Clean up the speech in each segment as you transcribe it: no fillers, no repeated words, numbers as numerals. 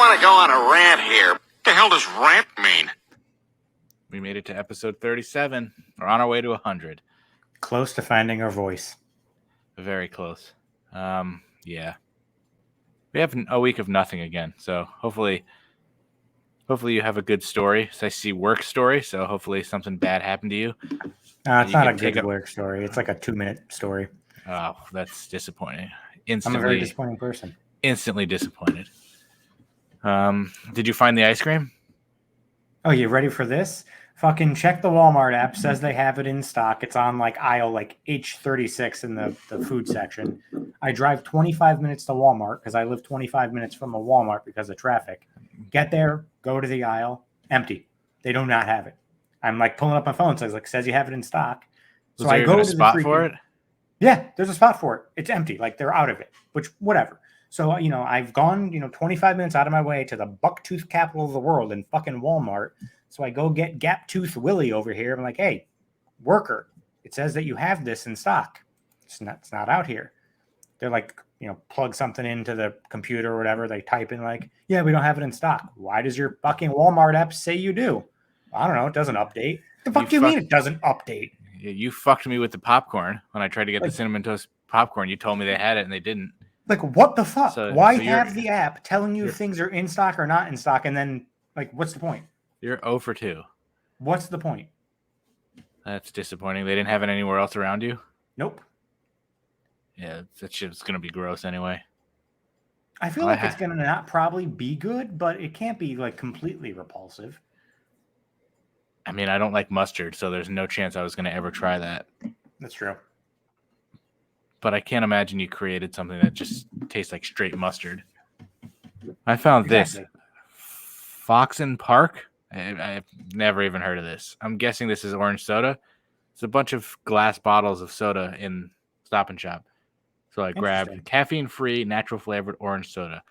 want to go on a rant here. What the hell does rant mean? We made it to episode 37. We're on our way to 100. Close to finding our voice. Very close. Yeah. We have a week of nothing again, so hopefully you have a good story. So I see work story, so hopefully something bad happened to you. It's not a good work story. It's like a 2-minute story. Oh, that's disappointing. I'm a very disappointing person. Instantly disappointed. Did you find the ice cream? Oh, you ready for this? Fucking check the Walmart app. Says they have it in stock. It's on like aisle like H36 in the food section. I drive 25 minutes to Walmart because I live 25 minutes from a Walmart because of traffic. Get there, go to the aisle, empty. They do not have it. I'm like pulling up my phone. So it's like, says you have it in stock. So I go to the spot for it. Yeah, there's a spot for it. It's empty. Like they're out of it, which whatever. So, I've gone, 25 minutes out of my way to the buck-tooth capital of the world in fucking Walmart. So I go get Gap-Tooth Willie over here. I'm like, hey, worker, it says that you have this in stock. It's not out here. They're like, plug something into the computer or whatever. They type in like, yeah, we don't have it in stock. Why does your fucking Walmart app say you do? I don't know. It doesn't update. The fuck do you mean it doesn't update? You fucked me with the popcorn when I tried to get the Cinnamon Toast popcorn. You told me they had it and they didn't. Like, what the fuck? Why have the app telling you if things are in stock or not in stock? And then, like, what's the point? You're 0 for 2. What's the point? That's disappointing. They didn't have it anywhere else around you? Nope. Yeah, that shit's going to be gross anyway. I feel like it's going to not probably be good, but it can't be, like, completely repulsive. I mean, I don't like mustard, so there's no chance I was going to ever try that. That's true. But I can't imagine you created something that just tastes like straight mustard. I found this. Foxen Park. I've never even heard of this. I'm guessing this is orange soda. It's a bunch of glass bottles of soda in Stop and Shop. So I grabbed caffeine-free, natural-flavored orange soda,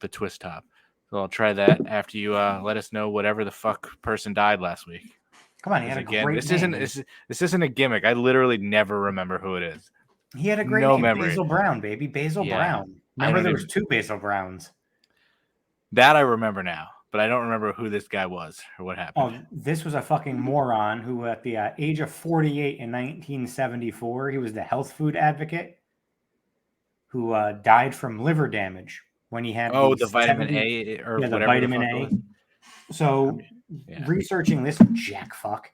the twist top. So I'll try that after you let us know whatever the fuck person died last week. Come on, he had a great name. This isn't a gimmick. I literally never remember who it is. He had a great name. Memory. Basil Brown, baby. Basil Brown. Remember there was 2 Basil Browns. That I remember now, but I don't remember who this guy was or what happened. Oh, this was a fucking moron who at the age of 48 in 1974, he was the health food advocate who died from liver damage when he had the vitamin A or whatever. The vitamin A. So researching this jack fuck.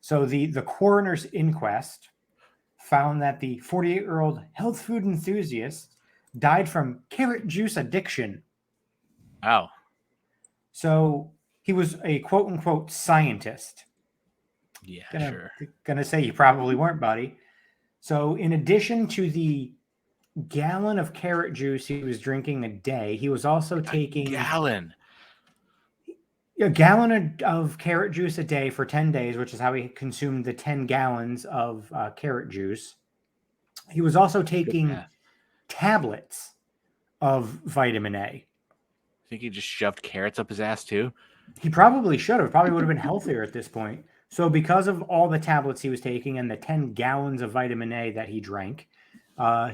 So the coroner's inquest found that the 48-year-old health food enthusiast died from carrot juice addiction. Wow. So he was a quote-unquote scientist. Yeah, sure. Gonna say you probably weren't, buddy. So in addition to the gallon of carrot juice he was drinking a day, he was also taking... A gallon of carrot juice a day for 10 days, which is how he consumed the 10 gallons of carrot juice. He was also taking tablets of vitamin A. I think he just shoved carrots up his ass too. He probably should have. Probably would have been healthier at this point. So because of all the tablets he was taking and the 10 gallons of vitamin A that he drank,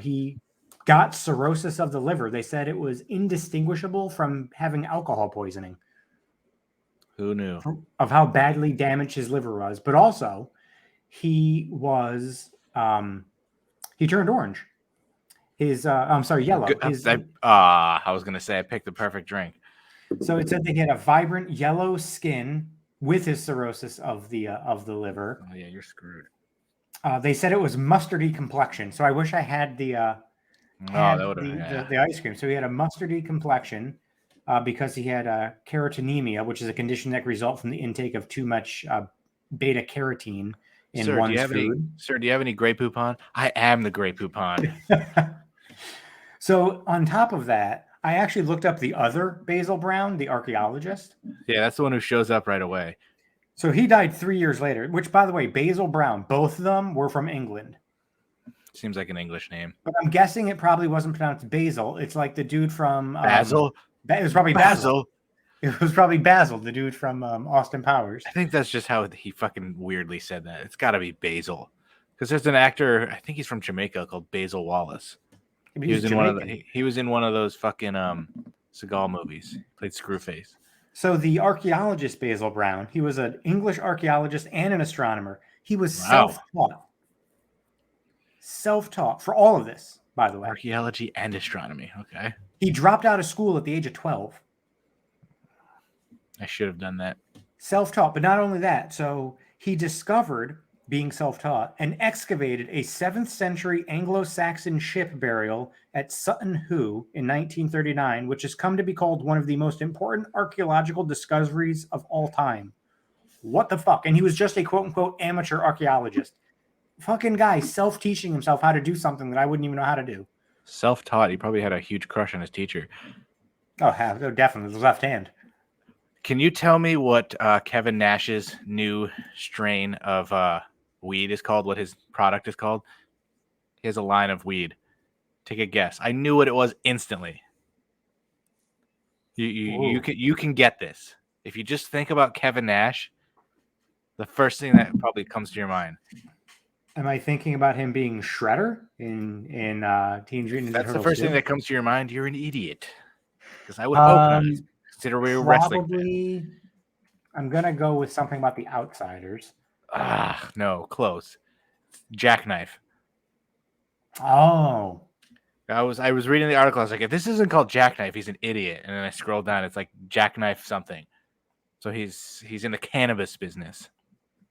he got cirrhosis of the liver. They said it was indistinguishable from having alcohol poisoning. Who knew? Of how badly damaged his liver was. But also, he was, he turned orange. Yellow. I was going to say I picked the perfect drink. So it said that he had a vibrant yellow skin with his cirrhosis of the liver. Oh, yeah, you're screwed. They said it was mustardy complexion. So I wish I had the ice cream. So he had a mustardy complexion. Because he had carotenemia, which is a condition that can result from the intake of too much beta carotene in one's food. Sir, do you have any Grey Poupon? I am the Grey Poupon. So on top of that, I actually looked up the other Basil Brown, the archaeologist. Yeah, that's the one who shows up right away. So he died 3 years later, which, by the way, Basil Brown, both of them were from England. Seems like an English name. But I'm guessing it probably wasn't pronounced Basil. It's like the dude from... Basil? It was probably Basil. It was probably Basil, the dude from Austin Powers. I think that's just how he fucking weirdly said that. It's got to be Basil. Because there's an actor, I think he's from Jamaica, called Basil Wallace. He was in one of those fucking Seagal movies. Played Screwface. So the archaeologist Basil Brown, he was an English archaeologist and an astronomer. He was Wow. self-taught for all of this, by the way. Archaeology and astronomy. Okay. He dropped out of school at the age of 12. I should have done that. Self-taught, but not only that. So he discovered, being self-taught, and excavated a 7th century Anglo-Saxon ship burial at Sutton Hoo in 1939, which has come to be called one of the most important archaeological discoveries of all time. What the fuck? And he was just a quote-unquote amateur archaeologist. Fucking guy self-teaching himself how to do something that I wouldn't even know how to do. Self-taught. He probably had a huge crush on his teacher. Oh, definitely. The left hand. Can you tell me what Kevin Nash's new strain of weed is called? What his product is called? He has a line of weed. Take a guess. I knew what it was instantly. You can get this. If you just think about Kevin Nash, the first thing that probably comes to your mind. Am I thinking about him being Shredder in Teenage Mutant Ninja Turtles? That's the first thing that comes to your mind. You're an idiot. Because I would hope not. Consider we were wrestling. Probably. I'm gonna go with something about the Outsiders. No, close. Jackknife. Oh. I was reading the article. I was like, if this isn't called Jackknife, he's an idiot. And then I scrolled down. It's like Jackknife something. So he's in the cannabis business.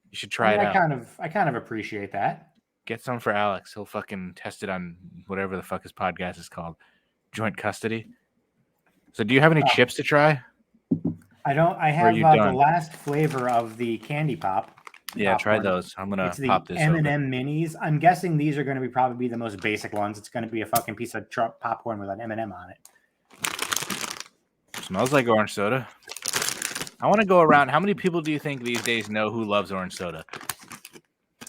You should try it out. I kind of appreciate that. Get some for Alex. He'll fucking test it on whatever the fuck his podcast is called. Joint custody. So do you have any chips to try? I don't. I have the last flavor of the candy pop. Yeah, try those. I'm gonna pop this. M&M minis. I'm guessing these are going to probably be the most basic ones. It's going to be a fucking piece of popcorn with an M&M on it. Smells like orange soda. I want to go around. How many people do you think these days know who loves orange soda?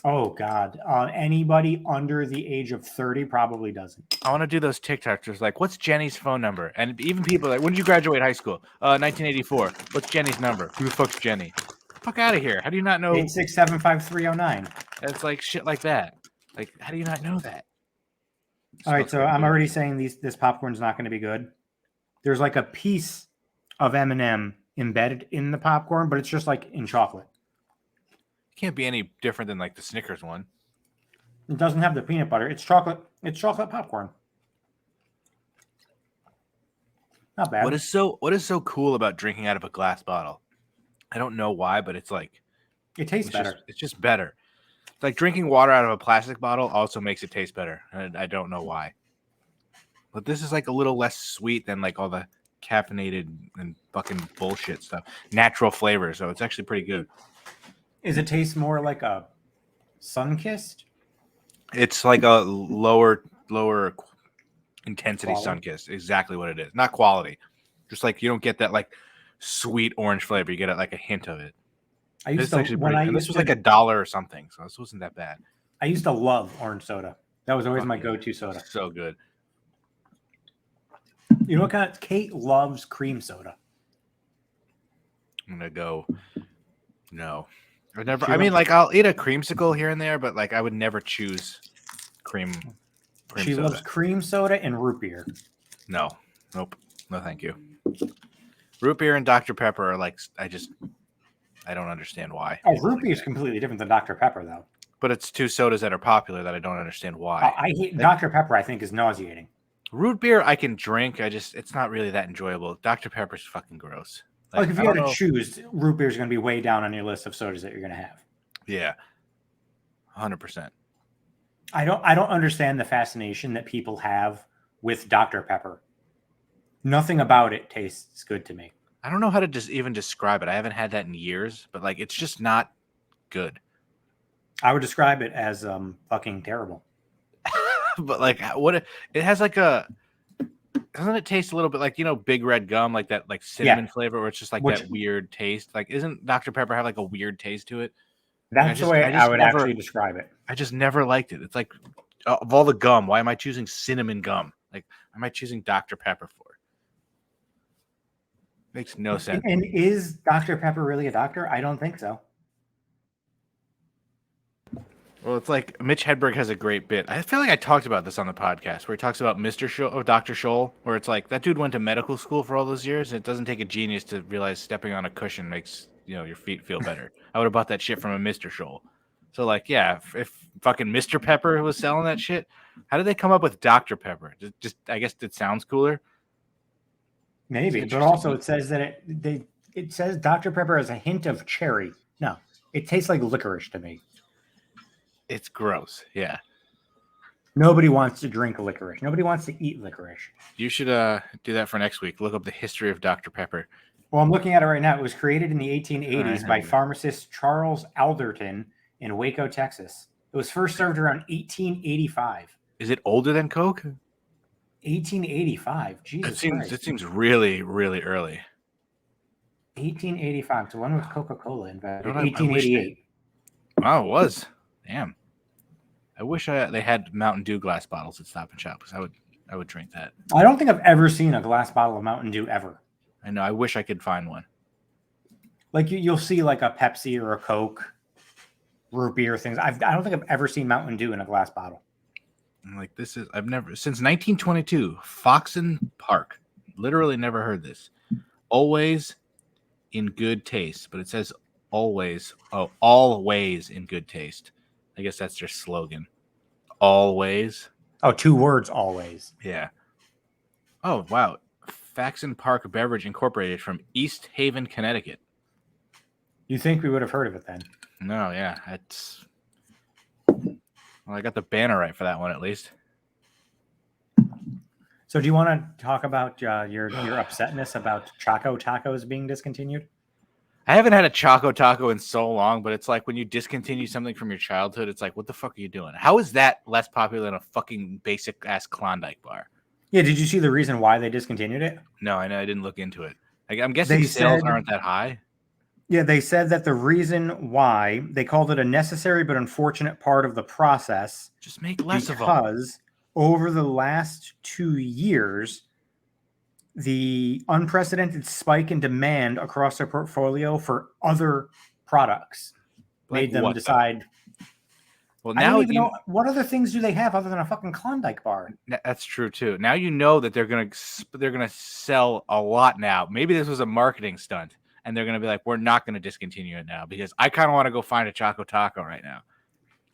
Oh God, anybody under the age of 30 probably doesn't. I want to do those TikToks. Like, what's Jenny's phone number? And even people like, when did you graduate high school? 1984. What's Jenny's number? Who the fuck's Jenny? Fuck out of here. How do you not know? 8675309. It's like shit like that. Like, how do you not know that? All right, so I'm already saying this popcorn's not going to be good. There's like a piece of M&M embedded in the popcorn, but it's just like in chocolate. It can't be any different than like the Snickers one. It doesn't have the peanut butter. It's chocolate. It's chocolate popcorn. Not bad. What is so cool about drinking out of a glass bottle? I don't know why, but it's like it tastes better. It's just better. It's like drinking water out of a plastic bottle also makes it taste better. And I don't know why. But this is like a little less sweet than like all the caffeinated and fucking bullshit stuff. Natural flavor, so it's actually pretty good. Is it taste more like a Sunkist? It's like a lower intensity Sunkist. Exactly what it is. Not quality. Just like you don't get that like sweet orange flavor. You get it like a hint of it. This was like $1 or something, so this wasn't that bad. I used to love orange soda. That was always my go-to soda. So good. You know what kind of Kate loves cream soda. I'm gonna go. No, I mean, like I'll eat a creamsicle here and there, but like I would never choose cream she soda. Loves cream soda and root beer. No, nope, no, thank you. Root beer and Dr. Pepper are like I don't understand why. Oh, root beer is completely different than Dr. Pepper, though. But it's two sodas that are popular that I don't understand why. I hate Dr. Pepper. I think is nauseating. Root beer I can drink. It's not really that enjoyable. Dr. Pepper's fucking gross. Like if you had to choose, root beer is going to be way down on your list of sodas that you're going to have. Yeah, 100%. I don't understand the fascination that people have with Dr. Pepper. Nothing about it tastes good to me. I don't know how to just even describe it. I haven't had that in years, but like it's just not good. I would describe it as fucking terrible. But like it has like doesn't it taste a little bit like, you know, Big Red gum, like that, like cinnamon flavor, where it's just like that weird taste? Like, isn't Dr. Pepper have like a weird taste to it? That's the way I would actually describe it. I just never liked it. It's like of all the gum, why am I choosing cinnamon gum? Like, why am I choosing Dr. Pepper for? Makes no sense. And is Dr. Pepper really a doctor? I don't think so. Well, it's like Mitch Hedberg has a great bit. I feel like I talked about this on the podcast where he talks about Mr. Scholl or Dr. Scholl, where it's like that dude went to medical school for all those years, and it doesn't take a genius to realize stepping on a cushion makes your feet feel better. I would have bought that shit from a Mr. Scholl. So like, yeah, if fucking Mr. Pepper was selling that shit, how did they come up with Dr. Pepper? Just I guess it sounds cooler. Maybe, but also it says that it says Dr. Pepper has a hint of cherry. No, it tastes like licorice to me. It's gross. Yeah. Nobody wants to drink licorice. Nobody wants to eat licorice. You should do that for next week. Look up the history of Dr. Pepper. Well, I'm looking at it right now. It was created in the 1880s by pharmacist Charles Alderton in Waco, Texas. It was first served around 1885. Is it older than Coke? 1885. Jesus Christ. It seems really, really early. 1885. So when was Coca-Cola invented? 1888. Wow, it was. Damn. I wish they had Mountain Dew glass bottles at Stop and Shop because I would drink that. I don't think I've ever seen a glass bottle of Mountain Dew ever. I know. I wish I could find one. Like you'll see like a Pepsi or a Coke, root beer things. I don't think I've ever seen Mountain Dew in a glass bottle. Like I've never since 1922. Foxen Park. Literally never heard this. Always in good taste, but it says always. Oh, always in good taste. I guess that's their slogan. Always. Oh, 2 words, always. Yeah. Oh, wow. Faxon Park Beverage Incorporated from East Haven, Connecticut. You think we would have heard of it then? No, yeah. Well, I got the banner right for that one at least. So do you want to talk about your upsetness about Choco Tacos being discontinued? I haven't had a Choco Taco in so long, but it's like when you discontinue something from your childhood, it's like, what the fuck are you doing? How is that less popular than a fucking basic ass Klondike bar? Yeah, did you see the reason why they discontinued it? No, I know. I didn't look into it. I'm guessing sales aren't that high. Yeah, they said that the reason why they called it a necessary but unfortunate part of the process. Just make less of them. Because over the last 2 years, the unprecedented spike in demand across their portfolio for other products made them decide. Well, now I don't even know what other things do they have other than a fucking Klondike bar. That's true too. Now you know that they're gonna sell a lot now. Maybe this was a marketing stunt, and they're gonna be like, we're not gonna discontinue it now because I kind of want to go find a Choco Taco right now.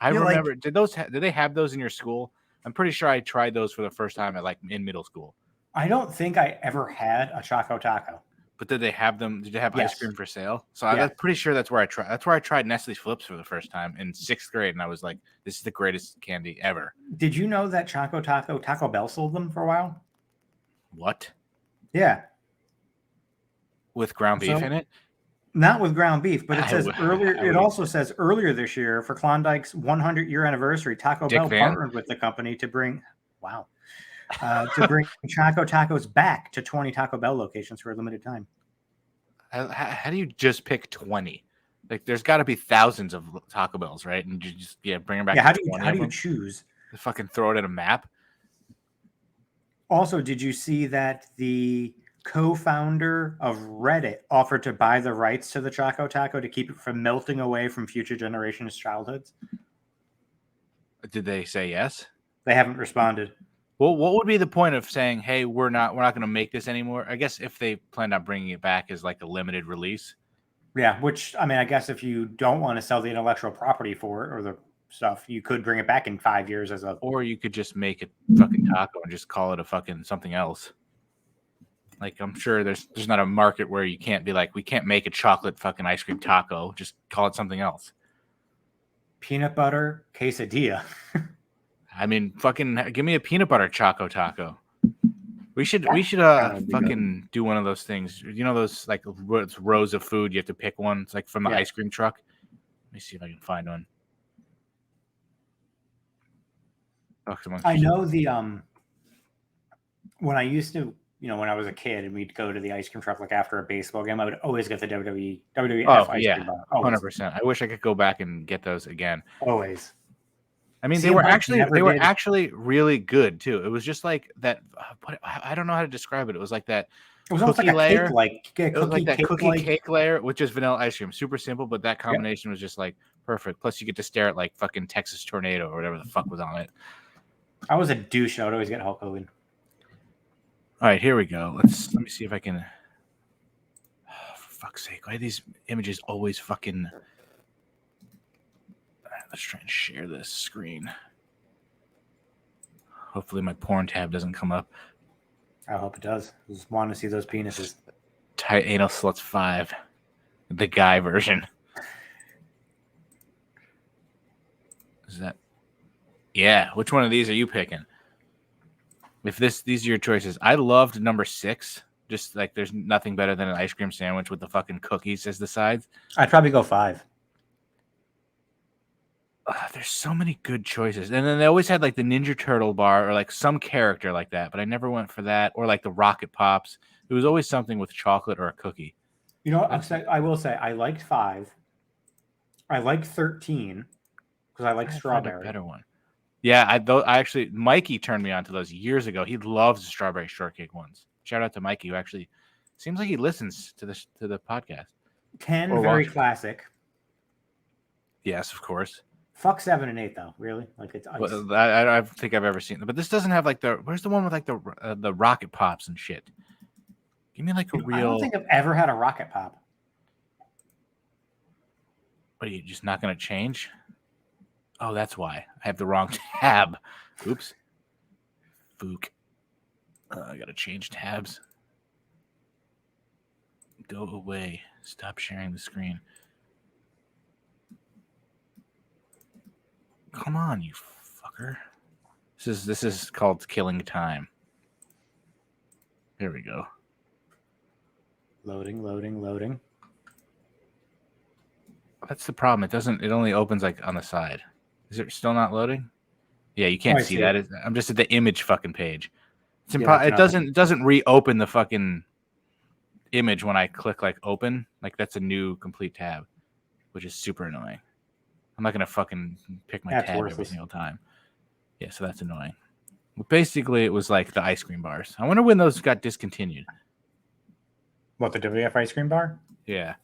I remember. Did they have those in your school? I'm pretty sure I tried those for the first time in middle school. I don't think I ever had a Choco Taco. But did they have them? Did they have ice cream for sale? So I'm pretty sure that's where I tried. That's where I tried Nestle Flips for the first time in 6th grade, and I was like, "This is the greatest candy ever." Did you know that Choco Taco Bell sold them for a while? What? Yeah. With ground beef in it? Not with ground beef, but it says earlier. It also says earlier this year for Klondike's 100-year anniversary, Taco Bell partnered with the company to bring. Wow. To bring Choco Tacos back to 20 Taco Bell locations for a limited time. How do you just pick 20? Like, there's got to be thousands of Taco Bells, right? And you just bring them back. Yeah, how do you choose? Just fucking throw it at a map. Also, did you see that the co-founder of Reddit offered to buy the rights to the Choco Taco to keep it from melting away from future generations' childhoods? Did they say yes? They haven't responded. Well, what would be the point of saying, "Hey, we're not going to make this anymore"? I guess if they planned on bringing it back as like a limited release. Yeah, which I mean, I guess if you don't want to sell the intellectual property for it or the stuff, you could bring it back in 5 years as a. Or you could just make it fucking taco and just call it a fucking something else. Like I'm sure there's not a market where you can't be like, we can't make a chocolate fucking ice cream taco. Just call it something else. Peanut butter quesadilla. I mean, fucking give me a peanut butter Choco Taco. We should fucking do one of those things. You know those like rows of food, you have to pick one. It's like from the ice cream truck. Let me see if I can find one. I know the when I used to, when I was a kid and we'd go to the ice cream truck like after a baseball game, I would always get the WWF ice cream bar. 100%. I wish I could go back and get those again. Always. I mean, CM Punk they never were did. actually really good too. It was just like that. I don't know how to describe it. It was like that It was almost like cookie a layer. cake, like It was like that cookie like. cake layer with just vanilla ice cream. Super simple, but that Yep. combination was just like perfect. Plus, you get to stare at like fucking Texas Tornado or whatever the fuck was on it. I was a douche. I would always get Hulk Hogan. All right, here we go. Let me see if I can. Oh, for fuck's sake, why are these images always fucking? All right, let's try and share this screen. Hopefully, my porn tab doesn't come up. I hope it does. I just want to see those penises. Tight anal sluts 5, the guy version. Is that? Yeah. Which one of these are you picking? If these are your choices, I loved number 6. Just like there's nothing better than an ice cream sandwich with the fucking cookies as the sides. I'd probably go 5. There's so many good choices, and then they always had like the Ninja Turtle bar or like some character like that, but I never went for that. Or like the Rocket Pops. It was always something with chocolate or a cookie. You know, I will say I liked 5. I like 13 because I like strawberry. A better one. Yeah, I actually Mikey turned me on to those years ago. He loves the strawberry shortcake ones. Shout out to Mikey, who actually seems like he listens to the podcast. 10 very classic. Yes, of course. Fuck 7 and 8 though. Really? Like it's ice. Well, I don't think I've ever seen them, but this doesn't have like where's the one with like the Rocket Pops and shit. Give me like a real. I don't think I've ever had a Rocket Pop. What are you just not going to change? Oh, that's why I have the wrong tab. Oops. Fook. I got to change tabs. Go away. Stop sharing the screen. Come on, you fucker. This is called killing time. Here we go. Loading. That's the problem. It only opens like on the side. Is it still not loading? Yeah, you can't see that. I'm just at the image fucking page. It's it doesn't reopen the fucking image when I click like open. Like that's a new complete tab, which is super annoying. I'm not gonna fucking pick my tab every single time. Yeah, so that's annoying. But basically, it was like the ice cream bars. I wonder when those got discontinued. What, the WF ice cream bar? Yeah,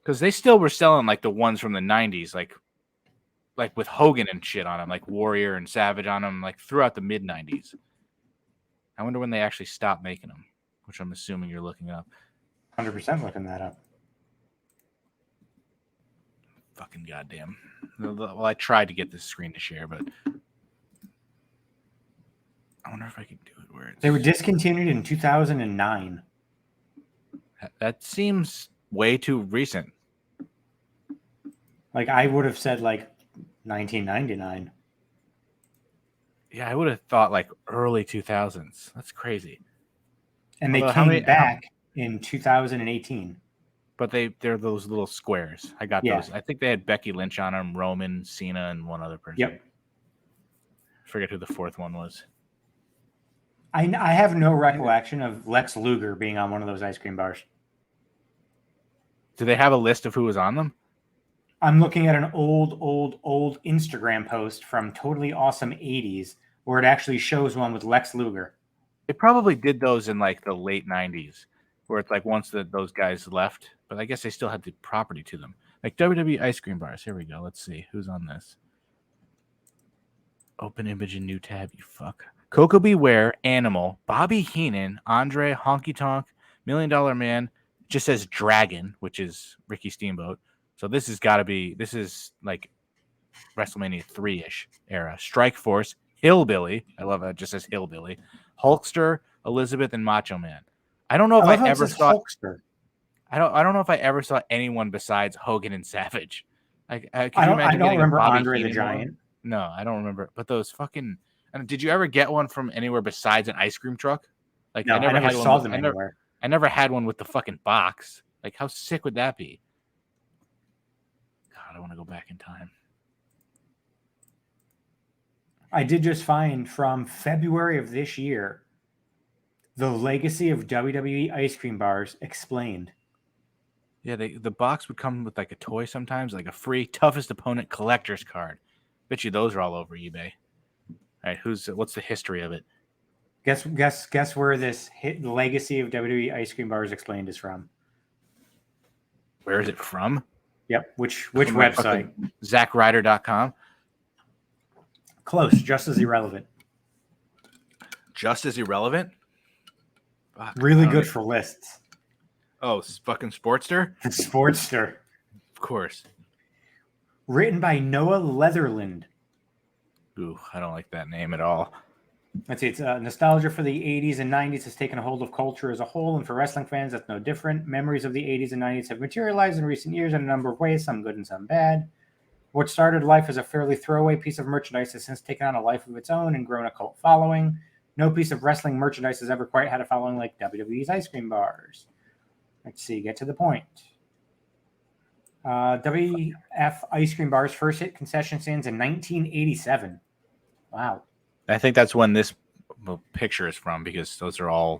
because they still were selling like the ones from the '90s, like with Hogan and shit on them, like Warrior and Savage on them, like throughout the mid '90s. I wonder when they actually stopped making them, which I'm assuming you're looking up. 100% looking that up. Fucking goddamn. Well, I tried to get this screen to share, but I wonder if I can do it where they were discontinued in 2009. That seems way too recent. Like I would have said like 1999. Yeah, I would have thought like early 2000s. That's crazy. And they came back in 2018. But they're those little squares. I got those. I think they had Becky Lynch on them, Roman, Cena, and one other person. Yep. I forget who the fourth one was. I have no recollection of Lex Luger being on one of those ice cream bars. Do they have a list of who was on them? I'm looking at an old Instagram post from Totally Awesome 80s where it actually shows one with Lex Luger. They probably did those in like the late 90s where it's like once those guys left, but I guess they still had the property to them. Like WWE ice cream bars. Here we go. Let's see. Who's on this? Open image and new tab, you fuck. Coco Beware, Animal, Bobby Heenan, Andre, Honky Tonk, $1 Million Man. Just says Dragon, which is Ricky Steamboat. So this has got to be, this is like WrestleMania 3-ish era. Strike Force, Hillbilly. I love it. Just says Hillbilly. Hulkster, Elizabeth, and Macho Man. I don't know if I ever saw Hulkster. I don't know if I ever saw anyone besides Hogan and Savage. I don't remember Andre the Giant. One? No, I don't remember. But those fucking. Did you ever get one from anywhere besides an ice cream truck? Like no, I never saw them anywhere. I never had one with the fucking box. Like how sick would that be? God, I want to go back in time. I did just find from February of this year, the legacy of WWE ice cream bars explained. Yeah, the box would come with like a toy sometimes, like a free toughest opponent collector's card. Bet you those are all over eBay. All right, what's the history of it? Guess where this the legacy of WWE ice cream bars explained is from. Where is it from? Yep. Which From website? ZachRyder.com. Close, just as irrelevant. Just as irrelevant. Fuck, Really good for lists. Oh, fucking Sportster? Sportster. Of course. Written by Noah Leatherland. Ooh, I don't like that name at all. Let's see. It's nostalgia for the 80s and 90s has taken a hold of culture as a whole, and for wrestling fans, that's no different. Memories of the 80s and 90s have materialized in recent years in a number of ways, some good and some bad. What started life as a fairly throwaway piece of merchandise has since taken on a life of its own and grown a cult following. No piece of wrestling merchandise has ever quite had a following like WWE's ice cream bars. Let's see, get to the point. WF ice cream bars first hit concession stands in 1987. Wow. I think that's when this picture is from, because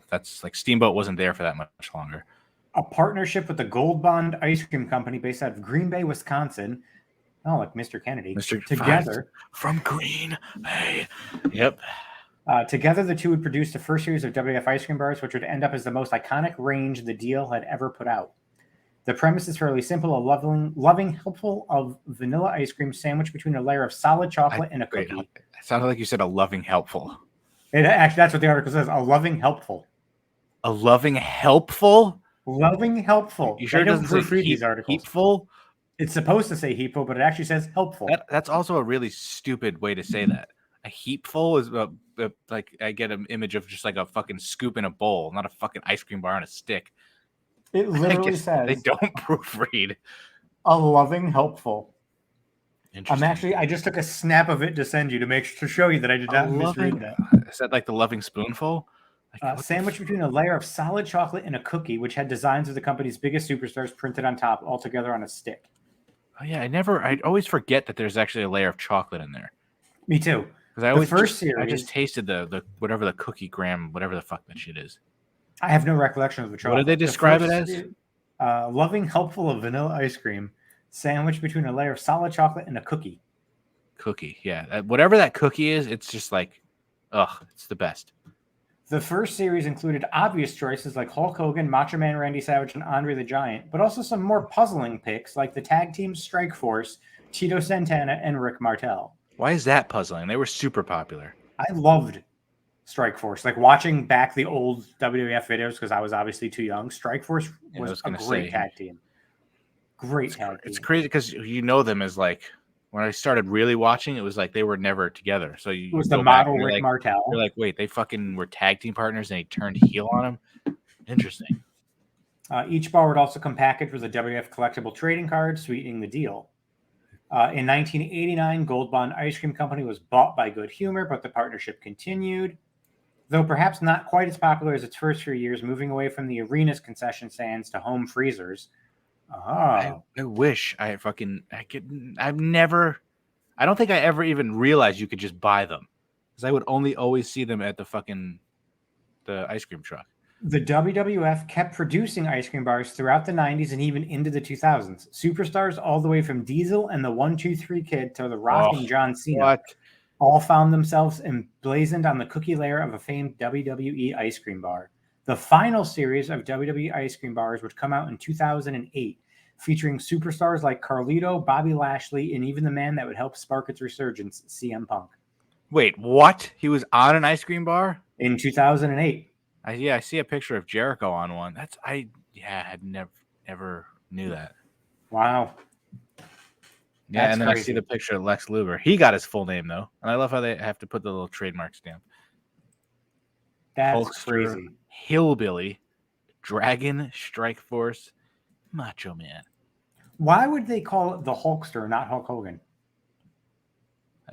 that's like Steamboat wasn't there for that much longer. A partnership with the Gold Bond Ice Cream Company based out of Green Bay, Wisconsin. Oh, like Mr. Kennedy. Together. From Green Bay. Yep. Together, the two would produce the first series of WF ice cream bars, which would end up as the most iconic range the deal had ever put out. The premise is fairly simple: a loving, helpful of vanilla ice cream sandwiched between a layer of solid chocolate and a cookie. It sounded like you said a loving helpful. Actually, that's what the article says. A loving helpful. A loving helpful? Loving helpful. You sure it doesn't say these articles? heapful? It's supposed to say heapful, but it actually says helpful. That's also a really stupid way to say that. A heapful is like, I get an image of just like a fucking scoop in a bowl, not a fucking ice cream bar on a stick. It literally says they don't proofread. A loving helpful. Interesting. I just took a snap of it to send you to show you that I did not misread that. Is that like the loving spoonful? Sandwich between a layer of solid chocolate and a cookie, which had designs of the company's biggest superstars printed on top, all together on a stick. Oh yeah, I always forget that there's actually a layer of chocolate in there. Me too. Because I just tasted the whatever the cookie graham, whatever the fuck that shit is. I have no recollection of the chocolate. What did they describe it as? Loving, helpful of vanilla ice cream, sandwiched between a layer of solid chocolate and a cookie. Cookie, yeah. Whatever that cookie is, it's just like, it's the best. The first series included obvious choices like Hulk Hogan, Macho Man Randy Savage, and Andre the Giant, but also some more puzzling picks like the tag team Strike Force, Tito Santana, and Rick Martel. Why is that puzzling? They were super popular. I loved Strike Force. Like watching back the old WWF videos, because I was obviously too young. Strike Force was a great tag team. Great tag team. It's crazy because you know them as like, when I started really watching, it was like they were never together. So it was the model Rick Martel. You're like, wait, they fucking were tag team partners and he turned heel on him? Interesting. Each bar would also come packaged with a WWF collectible trading card, sweetening the deal. In 1989, Gold Bond Ice Cream Company was bought by Good Humor, but the partnership continued. Though perhaps not quite as popular as its first few years, moving away from the arena's concession stands to home freezers. I wish I don't think I ever even realized you could just buy them, because I would always see them at the ice cream truck. The WWF kept producing ice cream bars throughout the 90s and even into the 2000s. Superstars all the way from Diesel and the 1-2-3 Kid to The Rock and John Cena all found themselves emblazoned on the cookie layer of a famed WWE ice cream bar. The final series of WWE ice cream bars would come out in 2008, featuring superstars like Carlito, Bobby Lashley, and even the man that would help spark its resurgence, CM Punk. Wait, what? He was on an ice cream bar? In 2008. I see a picture of Jericho on one. I never knew that. Wow. Yeah, and then crazy. I see the picture of Lex Luger. He got his full name though, and I love how they have to put the little trademark stamp. That's Hulkster, crazy. Hillbilly, Dragon, Strike Force, Macho Man. Why would they call it the Hulkster, not Hulk Hogan?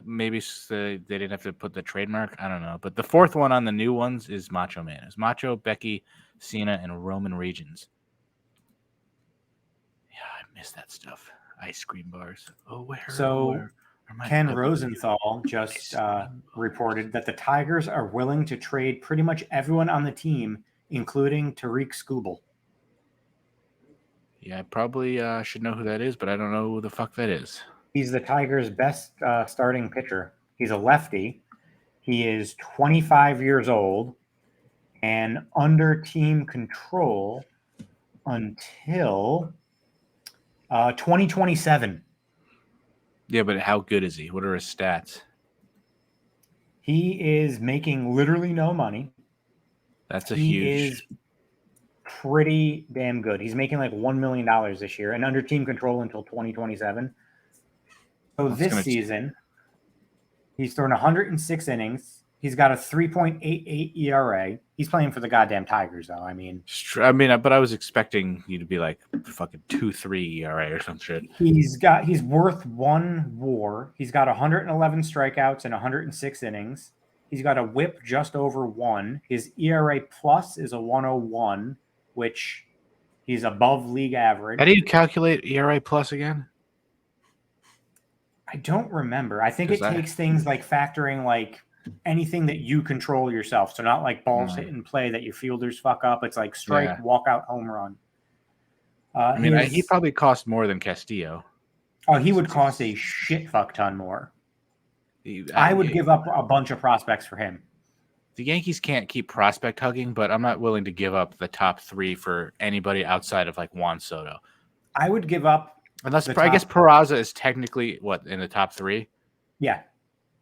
Maybe they didn't have to put the trademark. I don't know. But the fourth one on the new ones is Macho Man. It's Macho, Becky, Cena, and Roman Reigns. Yeah, I miss that stuff. Ice cream bars. Oh, where Ken Rosenthal just reported that the Tigers are willing to trade pretty much everyone on the team, including Tariq Skubal. Yeah, I probably should know who that is, but I don't know who the fuck that is. He's the Tigers' best starting pitcher. He's a lefty. He is 25 years old and under team control until 2027. Yeah, but how good is he? What are his stats? He is making literally no money. That's a He huge. is pretty damn good. He's making like $1 million this year and under team control until 2027. So this season, he's thrown 106 innings. He's got a 3.88 ERA. He's playing for the goddamn Tigers, though. I mean, but I was expecting you to be like fucking 2.3 ERA or some shit. He's worth 1 WAR. He's got 111 strikeouts and 106 innings. He's got a WHIP just over 1. His ERA plus is a 101, which he's above league average. How do you calculate ERA plus again? I don't remember. I think it takes things like factoring like anything that you control yourself. So not like balls hit and play that your fielders fuck up. It's like strike, walk out, home run. He probably cost more than Castillo. Oh, he would cost a shit fuck ton more. I would give up a bunch of prospects for him. The Yankees can't keep prospect hugging, but I'm not willing to give up the top 3 for anybody outside of like Juan Soto. I would give up. Unless I guess Peraza is technically in the top 3. Yeah.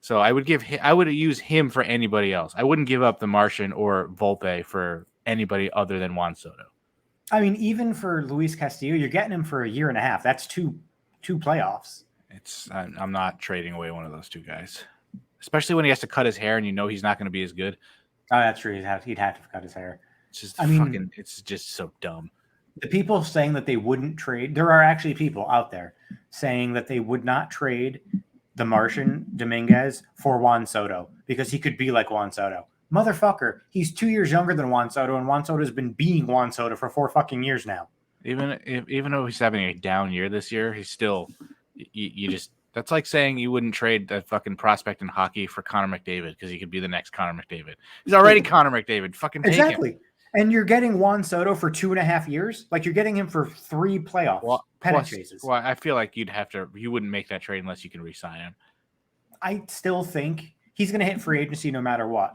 So I would use him for anybody else. I wouldn't give up the Martian or Volpe for anybody other than Juan Soto. I mean, even for Luis Castillo, you're getting him for a year and a half. That's two playoffs. I'm not trading away one of those 2 guys, especially when he has to cut his hair and he's not going to be as good. Oh, that's true. He'd have to cut his hair. It's just it's just so dumb. The people saying that they wouldn't trade, there are actually people out there saying that they would not trade the Martian Dominguez for Juan Soto because he could be like Juan Soto. Motherfucker, he's 2 years younger than Juan Soto, and Juan Soto's been being Juan Soto for 4 fucking years now. Even though he's having a down year this year, he's still that's like saying you wouldn't trade that fucking prospect in hockey for Connor McDavid because he could be the next Connor McDavid. He's already Connor McDavid. Fucking take him. And you're getting Juan Soto for 2.5 years? Like you're getting him for 3 playoffs. Pennant chases. Well, I feel like you wouldn't make that trade unless you can re-sign him. I still think he's going to hit free agency no matter what.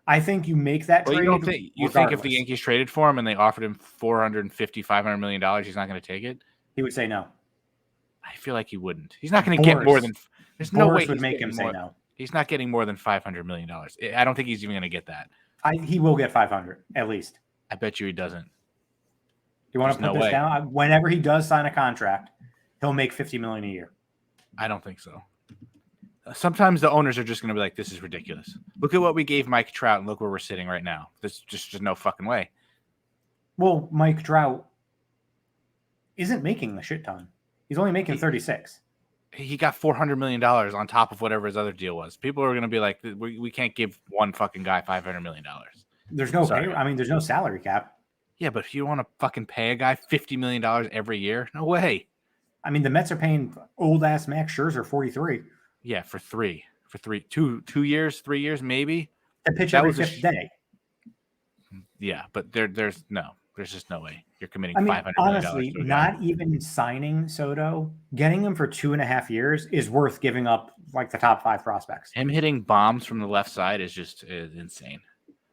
I think you make that trade. You think if the Yankees traded for him and they offered him $450, $500 million, he's not going to take it? He would say no. I feel like he wouldn't. He's not going to get more than. There's no way would make him say no. He's not getting more than $500 million. I don't think he's even going to get that. He will get 500 at least. I bet you he doesn't. You want to put this down? Whenever he does sign a contract, he'll make $50 million a year. I don't think so. Sometimes the owners are just going to be like, "This is ridiculous. Look at what we gave Mike Trout, and look where we're sitting right now. There's just no fucking way." Well, Mike Trout isn't making a shit ton. He's only making 36. He got $400 million on top of whatever his other deal was. People are going to be like, "We can't give one fucking guy $500 million." There's no there's no salary cap. Yeah, but if you want to fucking pay a guy $50 million every year, no way. I mean, the Mets are paying old ass Max Scherzer 43. Yeah, for 2 years, 3 years, maybe. To pitch every 5th day. Yeah, but there's just no way you're committing $500 million. Honestly, not even signing Soto, getting him for 2.5 years is worth giving up like the top 5 prospects. Him hitting bombs from the left side is insane.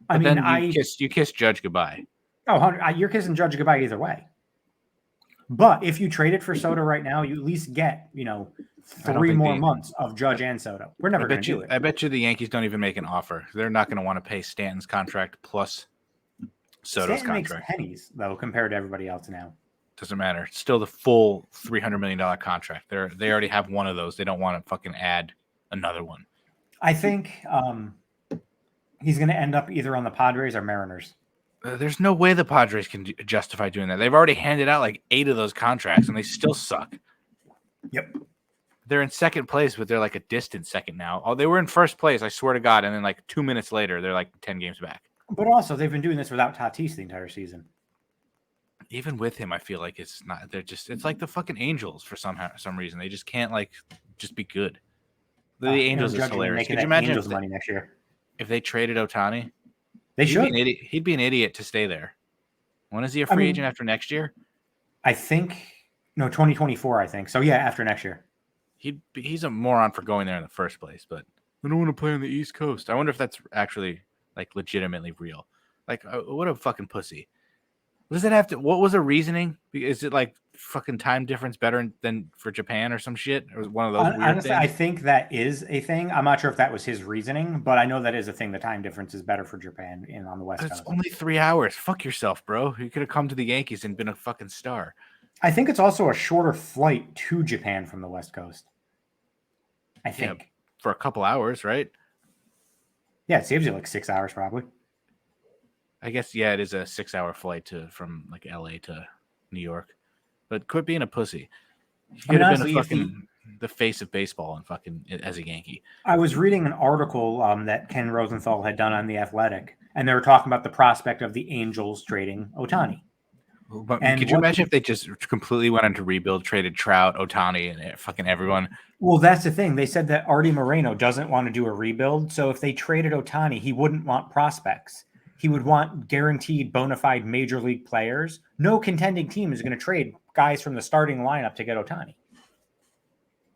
But I mean, then you kiss Judge goodbye. Oh, you're kissing Judge goodbye either way. But if you trade it for Soto right now, you at least get 3 more months of Judge and Soto. We're never going to do it. I bet you the Yankees don't even make an offer. They're not going to want to pay Stanton's contract plus Soto's contract. Makes pennies though compared to everybody else now. Doesn't matter. It's still the full $300 million contract. They already have one of those. They don't want to fucking add another one. I think he's going to end up either on the Padres or Mariners. There's no way the Padres can justify doing that. They've already handed out like 8 of those contracts, and they still suck. Yep. They're in second place, but they're like a distant second now. Oh, they were in first place, I swear to God, and then like 2 minutes later, they're like 10 games back. But also, they've been doing this without Tatis the entire season. Even with him, I feel like it's like the fucking Angels for some reason. They just can't just be good. The Angels is hilarious. Could you imagine money next year if they traded Ohtani? They should. He'd be an idiot to stay there. When is he a free agent after next year? I think 2024. I think so. Yeah, after next year. he's a moron for going there in the first place. But I don't want to play on the East Coast. I wonder if that's actually like legitimately real. Like, what a fucking pussy. What does that have to? What was the reasoning? Is it like fucking time difference better than for Japan or some shit? Or one of those weird Honestly, things? I think that is a thing. I'm not sure if that was his reasoning, but I know that is a thing. The time difference is better for Japan on the West It's Coast. only 3 hours. Fuck yourself, bro. You could have come to the Yankees and been a fucking star. I think it's also a shorter flight to Japan from the West Coast. I think. Yeah, for a couple hours, right? Yeah, it saves you like 6 hours probably. I guess, yeah, it is a 6-hour flight from like LA to New York. But quit being a pussy. You could have been a fucking the face of baseball and fucking as a Yankee. I was reading an article that Ken Rosenthal had done on The Athletic, and they were talking about the prospect of the Angels trading Ohtani. But And could you imagine if they just completely went into rebuild, traded Trout, Ohtani, and fucking everyone? Well, that's the thing. They said that Artie Moreno doesn't want to do a rebuild. So if they traded Ohtani, he wouldn't want prospects. He would want guaranteed bona fide major league players. No contending team is going to trade guys from the starting lineup to get Ohtani.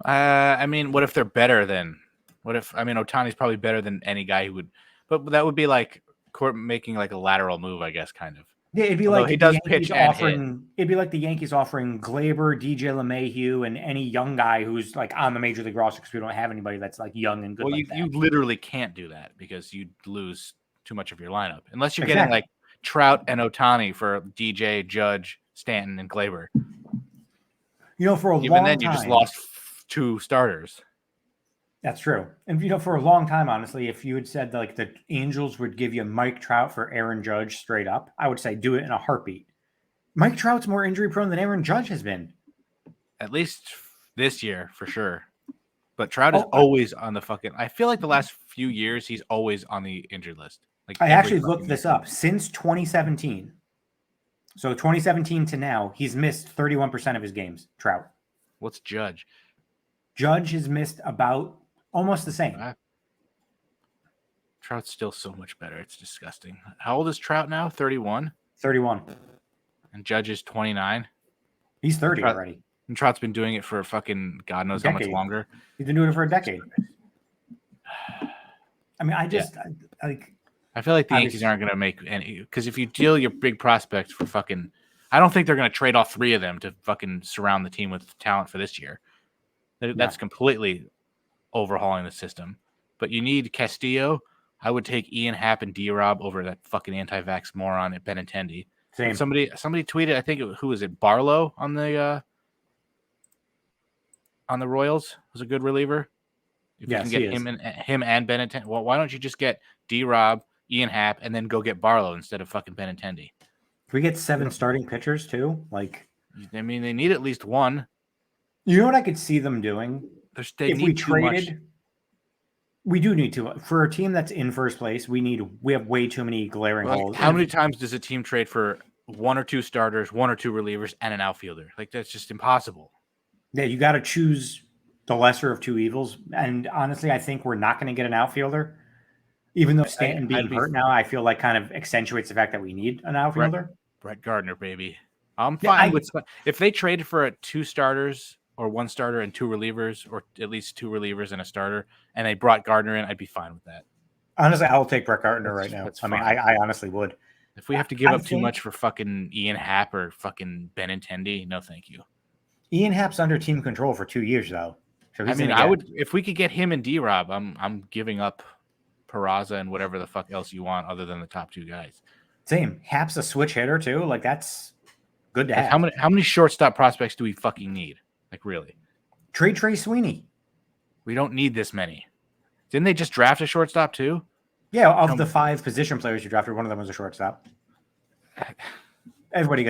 I mean, what if they're better than? Ohtani's probably better than any guy who would, but that would be like making like a lateral move, I guess, kind of. Yeah, it'd be Although like he does Yankees pitch and offering. It'd be like the Yankees offering Glaber, DJ LeMahieu, and any young guy who's like on the major league roster because we don't have anybody that's like young and good. Well, like that. you literally can't do that because you'd lose too much of your lineup unless you're getting like Trout and Ohtani for DJ, Judge, Stanton, and Glaber. For a Even long then, time, you just lost 2 starters. That's true. And for a long time, honestly, if you had said like the Angels would give you Mike Trout for Aaron Judge straight up, I would say do it in a heartbeat. Mike Trout's more injury prone than Aaron Judge has been. At least this year, for sure. But Trout is always on the fucking. I feel like the last few years he's always on the injured list. Like I actually looked this up since 2017. So 2017 to now, he's missed 31% of his games. Trout. What's Judge? Judge has missed about almost the same. Trout's still so much better. It's disgusting. How old is Trout now? 31? 31. And Judge is 29? He's 30 already. And Trout's been doing it for fucking God knows how much longer. He's been doing it for a decade. I mean, I feel like the Yankees aren't going to make any, because if you deal your big prospects for fucking, I don't think they're going to trade all 3 of them to fucking surround the team with talent for this year. That's completely overhauling the system. But you need Castillo. I would take Ian Happ and D-Rob over that fucking anti-vax moron at Benintendi. Same. Somebody tweeted, I think who was it? Barlow on the Royals was a good reliever. If you can get him and Benintendi, well, why don't you just get D-Rob, Ian Happ, and then go get Barlow instead of fucking Benintendi? If we get 7 starting pitchers too, like I mean, they need at least one. You know what I could see them doing? If we traded, we do need to. For a team that's in first place, we have way too many glaring holes. How many times does a team trade for 1 or 2 starters, 1 or 2 relievers, and an outfielder? Like, that's just impossible. Yeah, you got to choose the lesser of 2 evils. And honestly, I think we're not going to get an outfielder. Even though Stanton being hurt now, I feel like kind of accentuates the fact that we need an outfielder. Brett Gardner, baby. I'm fine with if they traded for 2 starters or 1 starter and 2 relievers, or at least 2 relievers and a starter, and they brought Gardner in, I'd be fine with that. Honestly, I'll take Brett Gardner right now. I mean, I honestly would. If we have to give up too much for fucking Ian Happ or fucking Benintendi, no thank you. Ian Happ's under team control for 2 years, though. So I mean, I would, if we could get him and D-Rob, I'm giving up Peraza and whatever the fuck else you want other than the top 2 guys. Same. Happ's a switch hitter, too. Like, that's good to have. How many shortstop prospects do we fucking need? Like, really? Trade Trey Sweeney. We don't need this many. Didn't they just draft a shortstop, too? Yeah, of the 5 position players you drafted, one of them was a shortstop. Everybody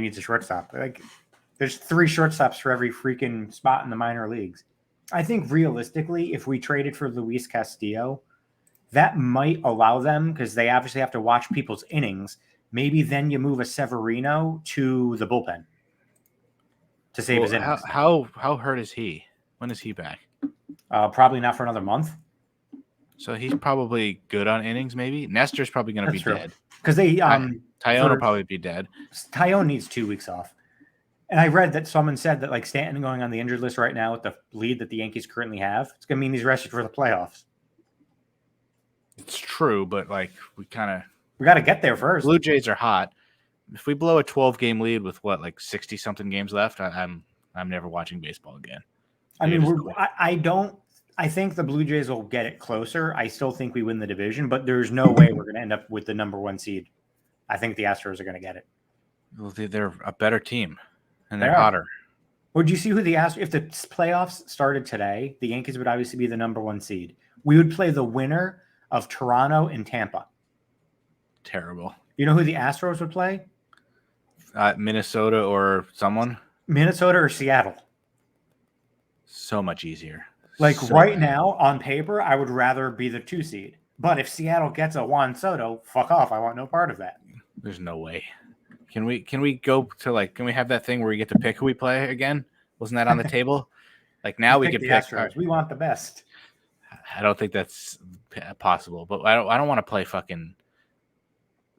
needs a shortstop. Like, there's 3 shortstops for every freaking spot in the minor leagues. I think realistically, if we traded for Luis Castillo, that might allow them, because they obviously have to watch people's innings. Maybe then you move a Severino to the bullpen to save his innings. How hurt is he? When is he back? Probably not for another month. So he's probably good on innings, maybe. Nestor's probably going to be dead. Because they Tyone will probably be dead. Tyone needs 2 weeks off. And I read that someone said that like Stanton going on the injured list right now with the lead that the Yankees currently have, it's going to mean he's rested for the playoffs. It's true, but like we got to get there first. Blue Jays are hot. If we blow a 12-game lead with what, like 60-something games left, I'm never watching baseball again. I mean, I think the Blue Jays will get it closer. I still think we win the division, but there's no way we're going to end up with the number 1 seed. I think the Astros are going to get it. Well, they're a better team, and they're hotter. Would you see who the Astros? If the playoffs started today, the Yankees would obviously be the number 1 seed. We would play the winner of Toronto and Tampa. Terrible. You know who the Astros would play? Minnesota or someone. Minnesota or Seattle. So much easier. Like right now, on paper, I would rather be the 2 seed. But if Seattle gets a Juan Soto, fuck off. I want no part of that. There's no way. Can we go to can we have that thing where we get to pick who we play again? Wasn't that on the table? Like now we could pick. Astros. We want the best. I don't think that's possible, but I don't want to play fucking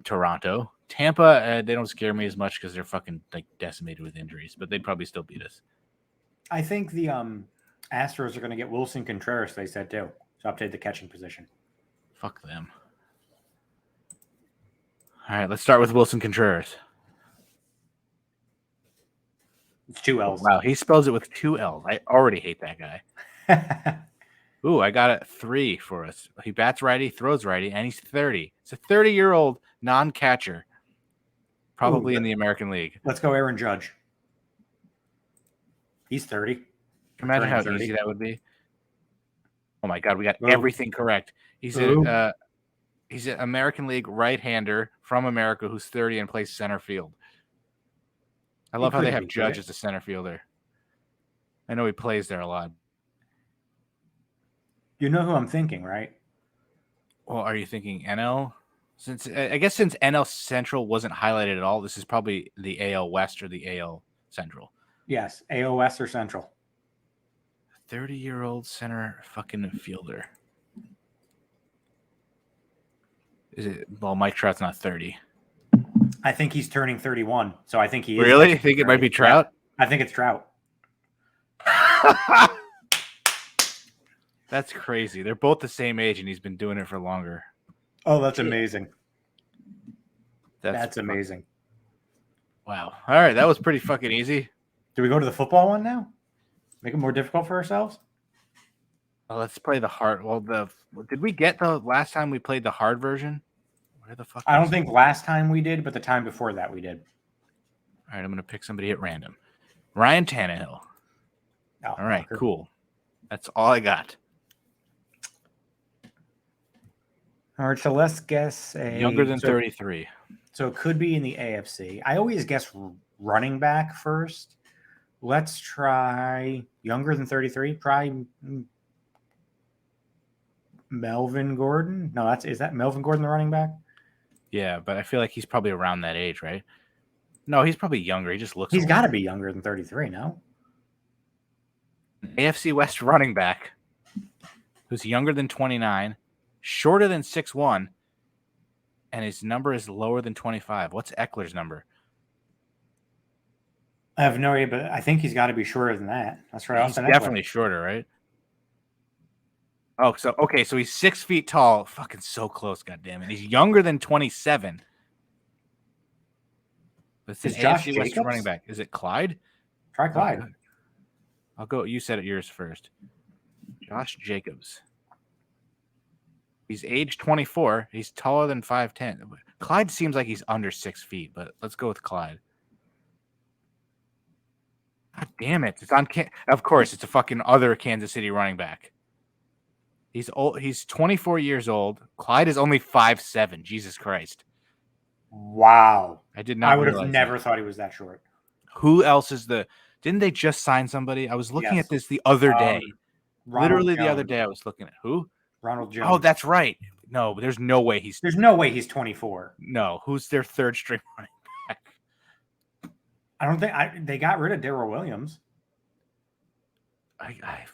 Toronto. Tampa, they don't scare me as much because they're fucking like decimated with injuries, but they'd probably still beat us. I think the Astros are going to get Wilson Contreras, they said too. So update the catching position. Fuck them. All right, let's start with Wilson Contreras. It's 2 L's. Wow, he spells it with 2 L's. I already hate that guy. Ooh, I got a 3 for us. He bats righty, throws righty, and he's 30. It's a 30-year-old non-catcher, probably in the American League. Let's go Aaron Judge. He's 30. Imagine how easy that would be. Oh my God, we got everything correct. He's an American League right-hander from America who's 30 and plays center field. I love how they have Judge as a center fielder. I know he plays there a lot. You know who I'm thinking, right? Well, are you thinking NL? Since NL Central wasn't highlighted at all, this is probably the AL West or the AL Central. Yes, AL West or Central. 30-year-old center fucking fielder. Is it? Well, Mike Trout's not 30. I think he's turning 31, so I think he is. Really? You think it might be Trout? I think it's Trout. That's crazy. They're both the same age, and he's been doing it for longer. Oh, that's amazing. That's amazing. Wow. All right, that was pretty fucking easy. Do we go to the football one now? Make it more difficult for ourselves? Well, let's play the hard. Well, did we get the last time we played the hard version? Where the fuck? I don't think last time we did, but the time before that we did. All right, I'm gonna pick somebody at random. Ryan Tannehill. Oh, all right, cool. That's all I got. All right, so let's guess younger than 33. So it could be in the AFC. I always guess running back first. Let's try younger than 33. Try Melvin Gordon. No, is that Melvin Gordon, the running back? Yeah, but I feel like he's probably around that age, right? No, he's probably younger. He just looks. He's got to be younger than 33, no? AFC West running back who's younger than 29, shorter than 6'1", and his number is lower than 25. What's Eckler's number? I have no idea, but I think he's got to be shorter than that. That's right. He's definitely shorter, right? Oh, so he's 6 feet tall. Fucking so close, goddammit. He's younger than 27. It's an AFC West running back. Is it Clyde? Try Clyde. Oh, I'll go. You said it yours first. Josh Jacobs. He's age 24. He's taller than 5'10". Clyde seems like he's under 6 feet, but let's go with Clyde. God damn it. It's on. Of course, it's a fucking other Kansas City running back. He's old. He's 24 years old. Clyde is only 5'7". Jesus Christ. Wow. I did not. I would have never thought he was that short. Who else is didn't they just sign somebody? I was looking at this the other day. Literally the other day I was looking at who? Ronald Jones. Oh, that's right. No, there's no way he's 24. No, who's their third string running back? I don't think they got rid of Darrell Williams. I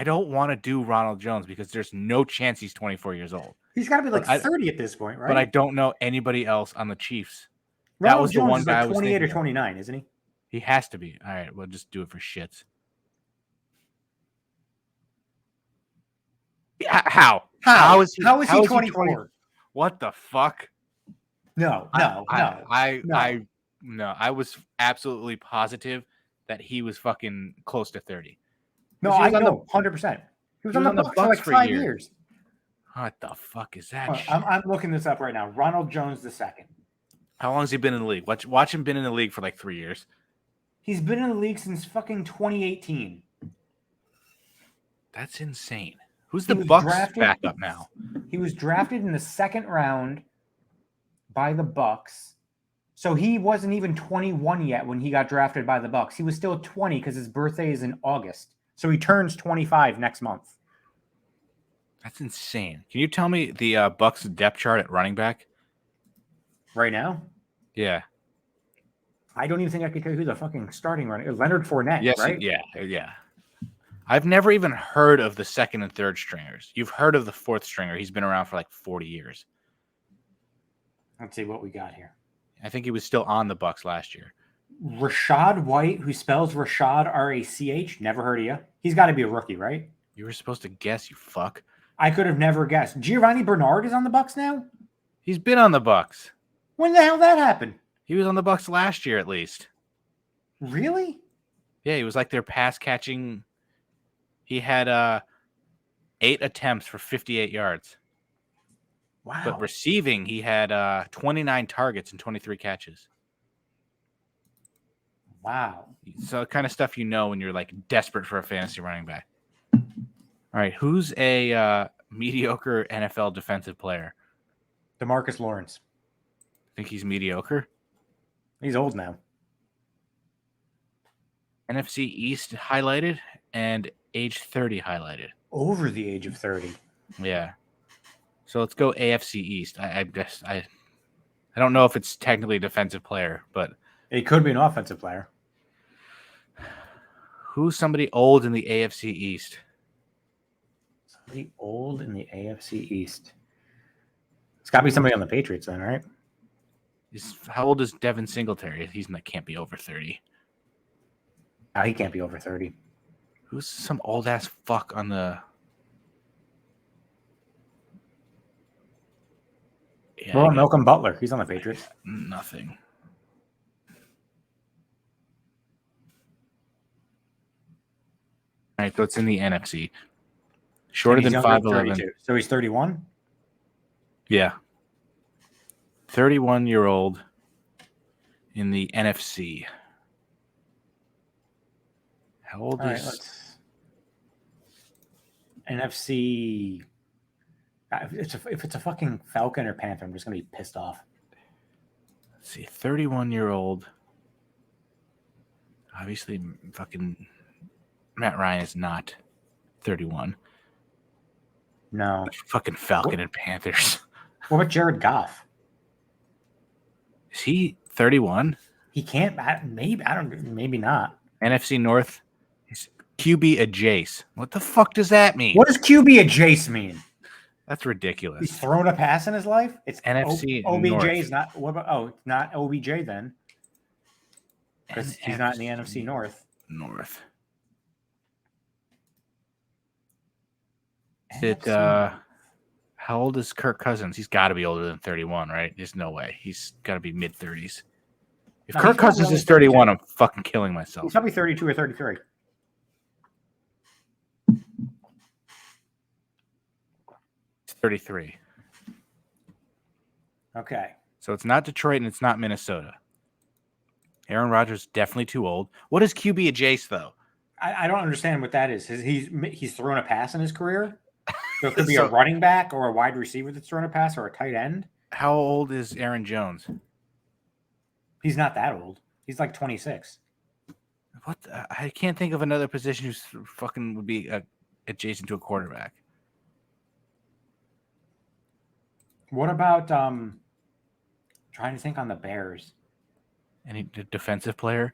don't want to do Ronald Jones because there's no chance he's 24 years old. He's got to be like 30 at this point, right? But I don't know anybody else on the Chiefs. Ronald Jones is like 28 or 29, isn't he? He has to be. All right, we'll just do it for shits. How? How is he? How is he 20 24? What the fuck? No. No. I was absolutely positive that he was fucking close to 30. No, He I was on the- know 100%. He was he on was the on the Bucks for Bucks like for 5 years. years. What the fuck is that Hold on, shit? I'm looking this up right now. Ronald Jones II. How long has he been in the league? Watch him been in the league for like 3 years. He's been in the league since fucking 2018. That's insane. Who's He the was Bucks drafted- backup now? He was drafted in the second round by the Bucks. So he wasn't even 21 yet when he got drafted by the Bucks. He was still 20 because his birthday is in August. So he turns 25 next month. That's insane. Can you tell me the Bucks depth chart at running back? Right now, Yeah. I don't even think I could tell you who the fucking starting running. Leonard Fournette, Yes. right? Yeah. I've never even heard of the second and third stringers. You've heard of the fourth stringer. He's been around for like 40 years. Let's see what we got here. I think he was still on the Bucks last year. Rashad White, who spells Rashad R-A-C-H. Never heard of you. He's got to be a rookie, right? You were supposed to guess, you fuck. I could have never guessed. Giovanni Bernard is on the Bucks now? He's been on the Bucks. When the hell that happened? He was on the Bucks last year at least. Really? Yeah, he was like their pass catching. He had 8 attempts for 58 yards. Wow. But receiving, he had 29 targets and 23 catches. Wow. So the kind of stuff you know when you're like desperate for a fantasy running back. All right, who's a mediocre NFL defensive player? DeMarcus Lawrence. Think he's mediocre? He's old now. NFC East highlighted and age 30 highlighted. Over the age of 30. Yeah. So let's go AFC East. I guess I don't know if it's technically a defensive player, but It could be an offensive player. who's somebody old in the AFC East? Somebody old in the AFC East. It's got to be somebody on the Patriots then, right? How old is Devin Singletary? Can't be over 30. Oh, he can't be over 30. Who's some old ass fuck on the? Yeah, Well, Malcolm Butler. He's on the Patriots. Nothing. All right, so it's in the NFC. Shorter And he's than younger 5'11". 32. So he's 31? Yeah. 31-year-old in the NFC. How old All right, is NFC? If it's a fucking Falcon or Panther, I'm just gonna be pissed off. Let's see, 31-year-old. Obviously, fucking Matt Ryan is not 31. No. Fucking Falcon and Panthers. What about Jared Goff? Is he 31? He can't. Maybe not. NFC North is QB a Jace. What the fuck does that mean? What does QB a Jace mean? That's ridiculous. He's thrown a pass in his life. It's NFC OBJ North. is not. What about? Oh, it's not OBJ then, because he's not in the NFC North. North. Is it, NFC. how old is Kirk Cousins? He's got to be older than 31, right? There's no way. He's got to be mid-30s. If No, Kirk he's Cousins probably is 31, I'm fucking killing myself. He's probably 32 or 33. He's 33. Okay. So it's not Detroit and it's not Minnesota. Aaron Rodgers definitely too old. What is QB a Jace, though? I don't understand what that is. He's thrown a pass in his career. So it could be So- a running back or a wide receiver that's thrown a pass or a tight end. How old is Aaron Jones? He's not that old. He's like 26. What? I can't think of another position who's fucking would be adjacent to a quarterback. What about trying to think on the Bears? Any defensive player?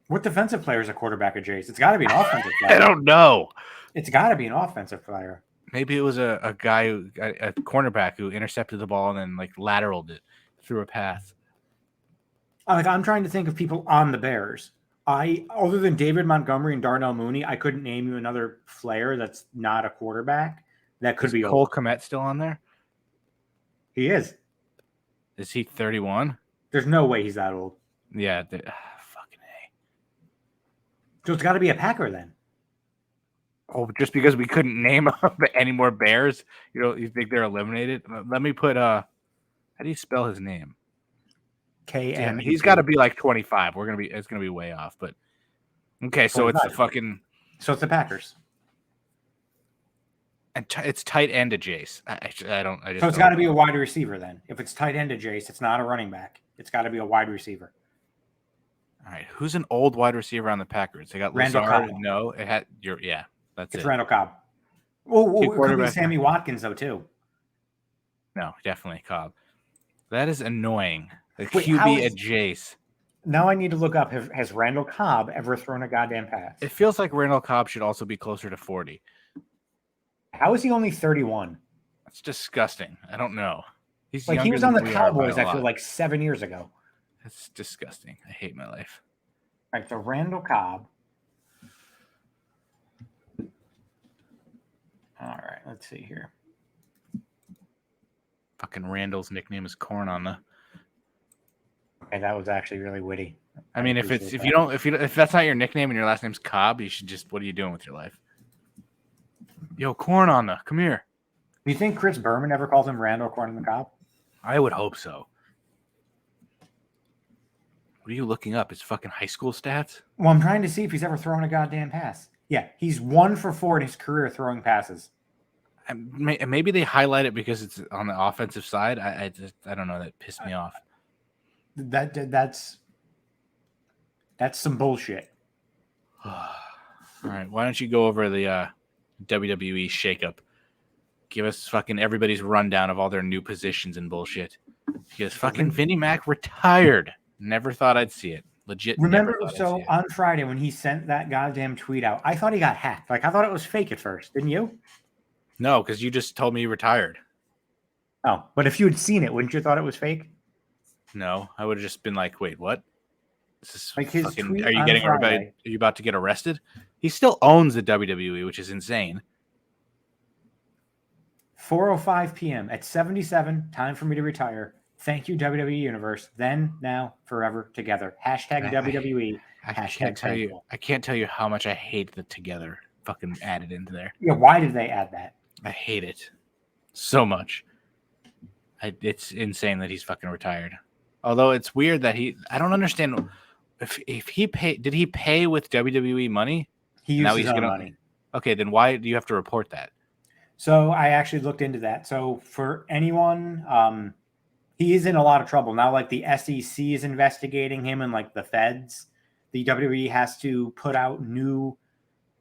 What defensive player is a quarterback of Jace? It's got to be an offensive player. I don't know. It's got to be an offensive player. Maybe it was a guy a cornerback who intercepted the ball and then like lateraled it through a pass. I'm trying to think of people on the Bears. Other than David Montgomery and Darnell Mooney, I couldn't name you another player that's not a quarterback that could be Cole old. Kmet still on there? He is. Is he 31? There's no way he's that old. Yeah, fucking A. So it's got to be a Packer then. Oh, just because we couldn't name any more Bears, you think they're eliminated? Let me put how do you spell his name? KM. He's got to be like 25. It's gonna be way off, but okay. So it's the fucking. So it's the Packers. And it's tight end to Jace. So it's got to be a wide receiver then. If it's tight end to Jace, it's not a running back. It's got to be a wide receiver. All right, who's an old wide receiver on the Packers? They got Randall Lazard. Cobb. No, it had that's it's it. Randall Cobb. Oh, it could be Sammy Watkins though too. No, definitely Cobb. That is annoying. The Wait, QB at Jace. Now I need to look up, has Randall Cobb ever thrown a goddamn pass? It feels like Randall Cobb should also be closer to 40. How is he only 31? That's disgusting. I don't know. He's like he was on the Cowboys, I feel like 7 years ago. That's disgusting. I hate my life. All right, so Randall Cobb. All right, let's see here. Fucking Randall's nickname is Corn on the. Okay, that was actually really witty. I mean, if that's not your nickname and your last name's Cobb, you should just. What are you doing with your life? Yo, Corn on the, come here. Do you think Chris Berman ever called him Randall Corn on the Cobb? I would hope so. What are you looking up? His fucking high school stats? Well, I'm trying to see if he's ever thrown a goddamn pass. Yeah, he's 1 for 4 in his career throwing passes. Maybe they highlight it because it's on the offensive side. I don't know. That pissed me off. That's some bullshit. All right, why don't you go over the WWE shakeup? Give us fucking everybody's rundown of all their new positions and bullshit. Because fucking Vinnie Mac retired. Never thought I'd see it. Legit. Remember, so on Friday when he sent that goddamn tweet out, I thought he got hacked. Like I thought it was fake at first, didn't you? No, because you just told me he retired. Oh, but if you had seen it, wouldn't you have thought it was fake? No, I would have just been like, "Wait, what? This is like his fucking, tweet are you on getting Friday. everybody? Are you about to get arrested?" He still owns the WWE, which is insane. 4:05 p.m. at 77. Time for me to retire. Thank you, WWE Universe. Then, now, forever together. Hashtag WWE. I can't tell you how much I hate the together fucking added into there. Yeah, why did they add that? I hate it so much. It's insane that he's fucking retired. Although it's weird that I don't understand if he paid. Did he pay with WWE money? He used his own money. Okay, then why do you have to report that? So I actually looked into that. So for anyone, he is in a lot of trouble now. Like the SEC is investigating him, and like the feds, the WWE has to put out new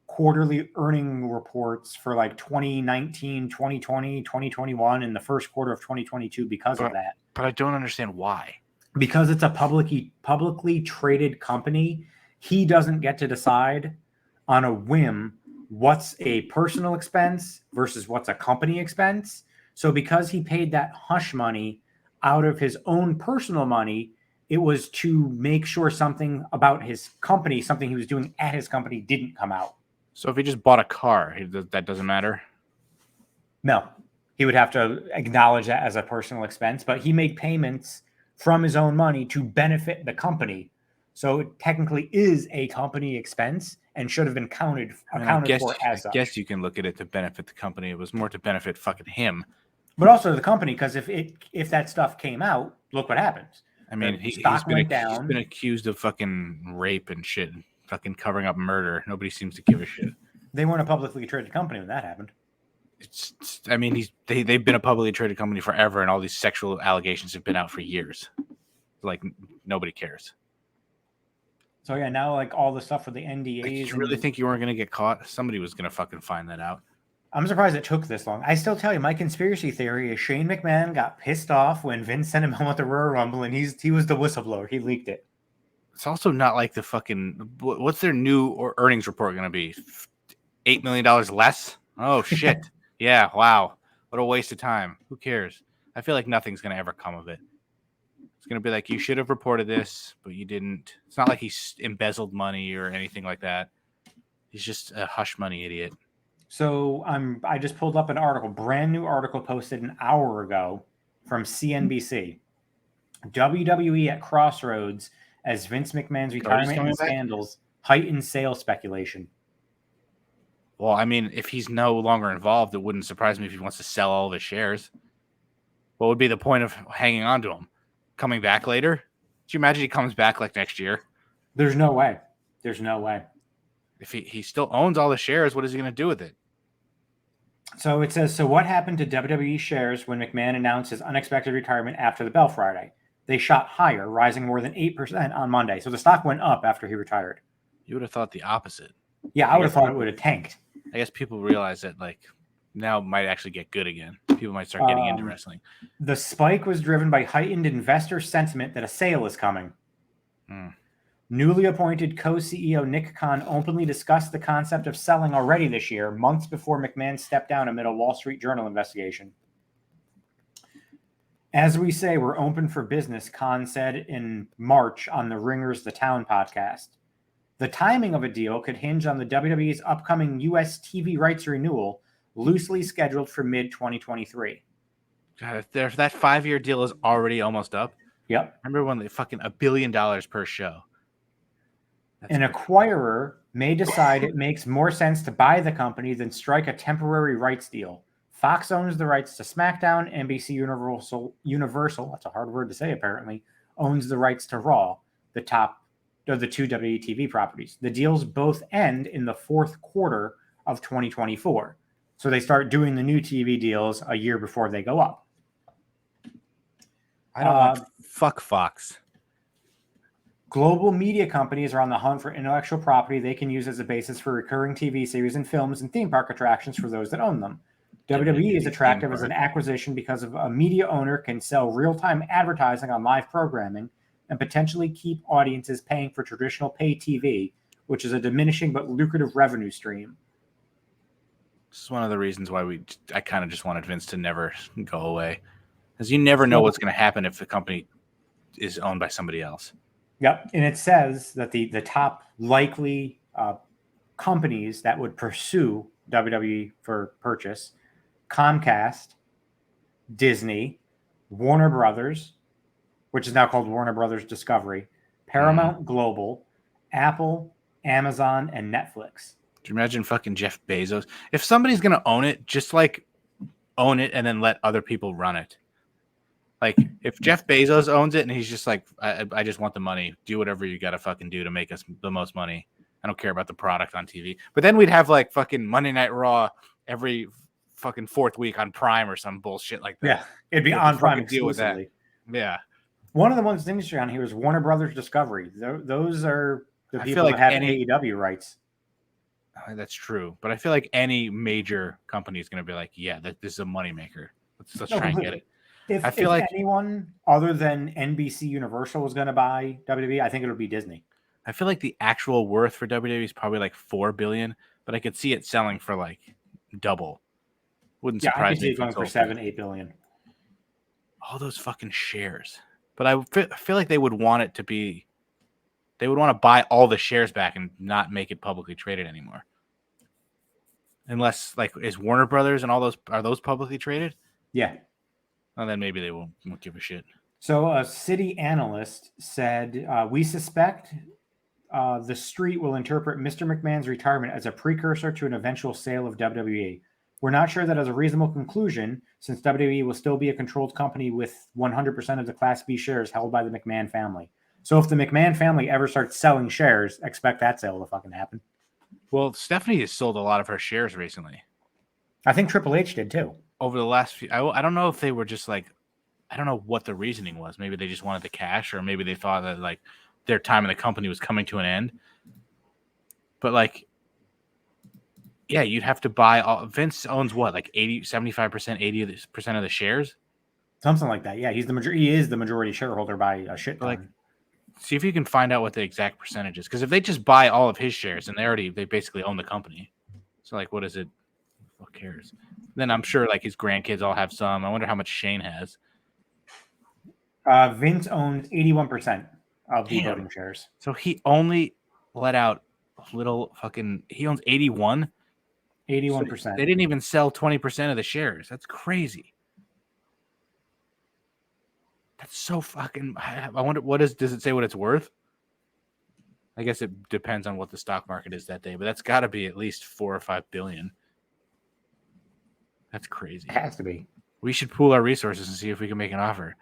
quarterly earning reports for like 2019, 2020, 2021, and the first quarter of 2022 because of that. But I don't understand why. Because it's a publicly traded company, he doesn't get to decide on a whim what's a personal expense versus what's a company expense. So because he paid that hush money out of his own personal money, it was to make sure something about his company, something he was doing at his company, didn't come out. So if he just bought a car, that doesn't matter? No. He would have to acknowledge that as a personal expense, but he made payments from his own money to benefit the company. So it technically is a company expense and should have been accounted for as such. I guess you can look at it to benefit the company. It was more to benefit fucking him. But also the company, because if that stuff came out, look what happens. I mean, he's been accused of fucking rape and shit, fucking covering up murder. Nobody seems to give a shit. They weren't a publicly traded company when that happened. They've been a publicly traded company forever, and all these sexual allegations have been out for years. Like nobody cares. So yeah, now like all the stuff with the NDAs. Did you really think you weren't going to get caught? Somebody was going to fucking find that out. I'm surprised it took this long. I still tell you, my conspiracy theory is Shane McMahon got pissed off when Vince sent him home with the Royal Rumble, and he was the whistleblower. He leaked it. It's also not like the fucking. What's their new earnings report going to be? $8 million less? Oh shit! Yeah, wow. What a waste of time. Who cares? I feel like nothing's going to ever come of it. It's going to be like, you should have reported this, but you didn't. It's not like he's embezzled money or anything like that. He's just a hush money idiot. So I just pulled up an article, brand new article posted an hour ago from CNBC. WWE at crossroads as Vince McMahon's retirement and scandals heighten sales speculation. Well, I mean, if he's no longer involved, it wouldn't surprise me if he wants to sell all of his shares. What would be the point of hanging on to him? Coming back later? Do you imagine he comes back like next year? There's no way. There's no way. If he still owns all the shares, what is he going to do with it? So it says, so what happened to WWE shares when McMahon announced his unexpected retirement after the bell Friday? They shot higher, rising more than 8% on Monday. So the stock went up after he retired. You would have thought the opposite. Yeah, I would have thought it would have tanked. I guess people realize that like now it might actually get good again. People might start getting into wrestling. The spike was driven by heightened investor sentiment that a sale is coming. Newly appointed co-CEO Nick Khan openly discussed the concept of selling already this year, months before McMahon stepped down amid a Wall Street Journal investigation. As we say, we're open for business, Khan said in March on the Ringer's The Town podcast. The timing of a deal could hinge on the WWE's upcoming U.S. TV rights renewal, loosely scheduled for mid-2023. God, if that 5-year deal is already almost up. Yep. Remember when they fucking $1 billion per show? An acquirer may decide it makes more sense to buy the company than strike a temporary rights deal. Fox owns the rights to SmackDown. NBC Universal, that's a hard word to say apparently, owns the rights to Raw, the top of the two WTV properties. The deals both end in the fourth quarter of 2024. So they start doing the new TV deals a year before they go up. I don't want fuck Fox. Global media companies are on the hunt for intellectual property they can use as a basis for recurring TV series and films and theme park attractions for those that own them. WWE is attractive as an acquisition because of a media owner can sell real-time advertising on live programming and potentially keep audiences paying for traditional pay TV, which is a diminishing but lucrative revenue stream. This is one of the reasons why I kind of just wanted Vince to never go away. Because you never know what's going to happen if the company is owned by somebody else. Yep. And it says that the top likely companies that would pursue WWE for purchase: Comcast, Disney, Warner Brothers, which is now called Warner Brothers Discovery, Paramount Global, Apple, Amazon, and Netflix. Do you imagine fucking Jeff Bezos? If somebody's going to own it, just like own it and then let other people run it. Like if Jeff Bezos owns it and he's just like, I just want the money. Do whatever you got to fucking do to make us the most money. I don't care about the product on TV. But then we'd have like fucking Monday Night Raw every fucking fourth week on Prime or some bullshit like that. Yeah, it'd be on Prime exclusively. Yeah. One of the ones in the industry on here is Warner Brothers Discovery. Those are the people that have AEW rights. That's true. But I feel like any major company is going to be like, yeah, this is a moneymaker. Let's try and get it. If anyone other than NBC Universal was going to buy WWE, I think it would be Disney. I feel like the actual worth for WWE is probably like $4 billion, but I could see it selling for like double. Wouldn't surprise me. I could see it going for $7-8 billion. All those fucking shares. But I feel like they would want it to be. They would want to buy all the shares back and not make it publicly traded anymore. Unless, like, is Warner Brothers and all those, are those publicly traded? Yeah. Well, then maybe they won't give a shit. So a city analyst said, we suspect the street will interpret Mr. McMahon's retirement as a precursor to an eventual sale of WWE. We're not sure that is a reasonable conclusion, since WWE will still be a controlled company with 100% of the Class B shares held by the McMahon family. So if the McMahon family ever starts selling shares, expect that sale to fucking happen. Well, Stephanie has sold a lot of her shares recently. I think Triple H did too. Over the last few, I don't know if they were just like, I don't know what the reasoning was. Maybe they just wanted the cash, or maybe they thought that like their time in the company was coming to an end. But like, yeah, you'd have to buy all. Vince owns what, like 75%, 80% of the shares? Something like that. Yeah, he is the majority shareholder by a shit ton. Like, see if you can find out what the exact percentage is. Because if they just buy all of his shares, and they basically own the company. So like, what is it? Who cares? Then I'm sure like his grandkids all have some. I wonder how much Shane has. Vince owns 81% of the Damn. voting shares. So he only let out little fucking. He owns 81. 81%. They didn't even sell 20% of the shares. That's crazy. That's so fucking. I wonder does it say what it's worth? I guess it depends on what the stock market is that day, but that's got to be at least 4 or 5 billion. That's crazy. It has to be. We should pool our resources and see if we can make an offer.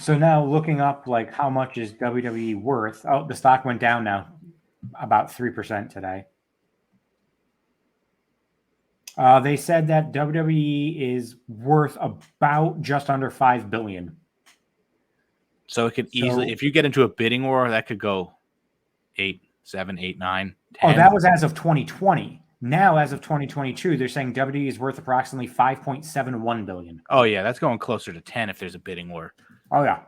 So now looking up like how much is WWE worth? Oh, the stock went down now about 3% today. They said that WWE is worth about just under 5 billion. So it could easily, if you get into a bidding war, that could go 8, 7, 8, 9, 10. Oh, that was as of 2020. Now, as of 2022, they're saying WWE is worth approximately 5.71 billion. Oh yeah, that's going closer to 10 if there's a bidding war. Oh yeah.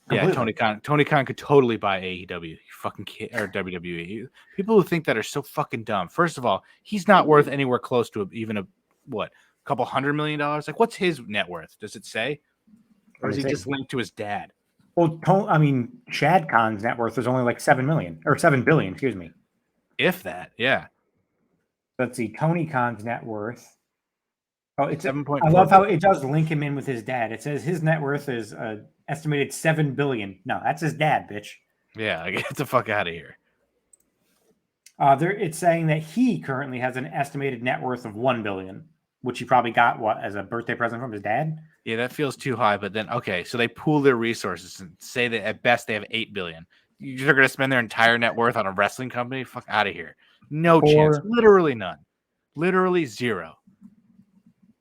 Completely. Yeah, Tony Khan could totally buy AEW. You fucking kid, or WWE. People who think that are so fucking dumb. First of all, he's not worth anywhere close to even a couple $100 million. Like, what's his net worth? Does it say, or is he just linked to his dad? Well, Shad Khan's net worth is only like 7 billion. Excuse me. If that, yeah. Let's see. Tony Khan's net worth. Oh, it's 7.4. I love how it does link him in with his dad. It says his net worth is estimated 7 billion. No, that's his dad, bitch. Yeah, get the fuck out of here. It's saying that he currently has an estimated net worth of 1 billion, which he probably got as a birthday present from his dad. Yeah, that feels too high. But then, okay, so they pool their resources and say that at best they have 8 billion. You're going to spend their entire net worth on a wrestling company? Fuck out of here. No chance. Literally none. Literally zero.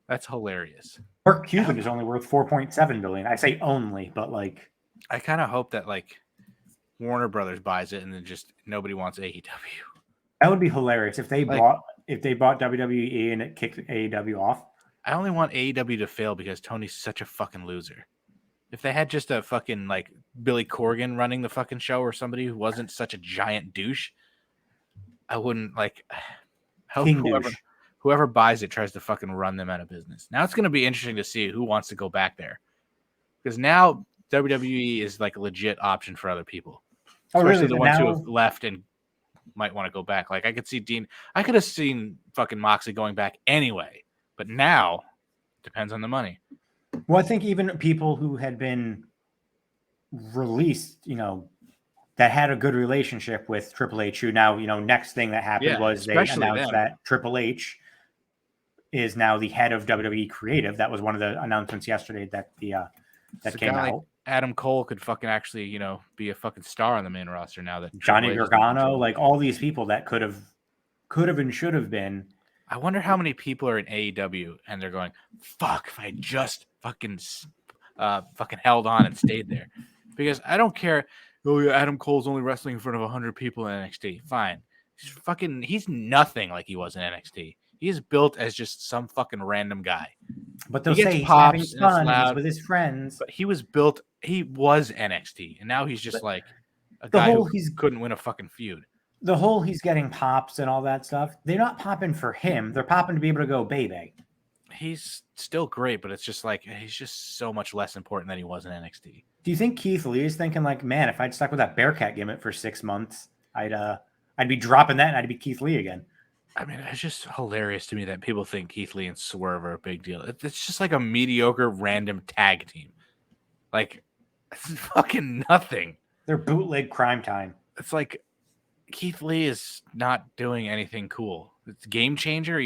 That's hilarious. Mark Cuban is only worth 4.7 billion. I say only, but like, I kind of hope that like Warner Brothers buys it and then just nobody wants AEW. That would be hilarious if they bought WWE and it kicked AEW off. I only want AEW to fail because Tony's such a fucking loser. If they had just a fucking like Billy Corgan running the fucking show or somebody who wasn't such a giant douche, I wouldn't like. Whoever buys it tries to fucking run them out of business. Now it's going to be interesting to see who wants to go back there, because now WWE is like a legit option for other people, especially the ones who have left and might want to go back. Like I could have seen fucking Moxley going back anyway, but now it depends on the money. Well, I think even people who had been released, that had a good relationship with Triple H, who now, next thing that happened was they announced that Triple H is now the head of WWE Creative. That was one of the announcements yesterday that came out. Like Adam Cole could fucking actually, be a fucking star on the main roster now that Johnny Gargano, like all these people that could have and should have been. I wonder how many people are in AEW and they're going, fuck, if I just fucking held on and stayed there. Because I don't care. Oh, yeah, Adam Cole's only wrestling in front of 100 people in NXT. Fine. He's nothing like he was in NXT. He is built as just some fucking random guy. But they'll say he's having fun, he's with his friends. But he was NXT, and now he's just like a guy who couldn't win a fucking feud. The whole he's getting pops and all that stuff, they're not popping for him. They're popping to be able to go baby. He's still great, but it's just like he's just so much less important than he was in NXT. Do you think Keith Lee is thinking like, man, if I'd stuck with that Bearcat gimmick for 6 months, I'd be dropping that and I'd be Keith Lee again? I mean, it's just hilarious to me that people think Keith Lee and Swerve are a big deal. It's just like a mediocre random tag team. Like, it's fucking nothing. They're bootleg Crime Time. It's like Keith Lee is not doing anything cool. It's Game Changer.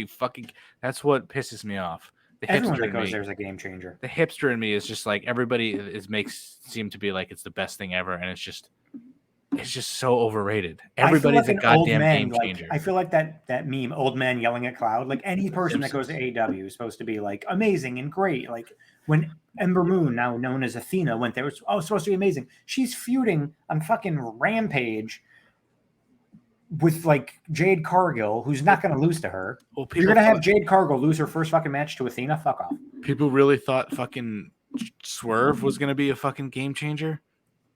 That's what pisses me off. Everyone that goes there's a Game Changer. The hipster in me is just like everybody makes seem to be like it's the best thing ever, and it's just so overrated. Everybody's like a goddamn game changer. I feel like that meme, old man yelling at cloud. Like any person that goes to AEW is supposed to be like amazing and great. Like when Ember Moon, now known as Athena, went there, it was supposed to be amazing. She's feuding on fucking Rampage with like Jade Cargill, who's not going to lose to her. Well, you're going to have Jade Cargill lose her first fucking match to Athena? Fuck off. People really thought fucking Swerve was going to be a fucking game changer?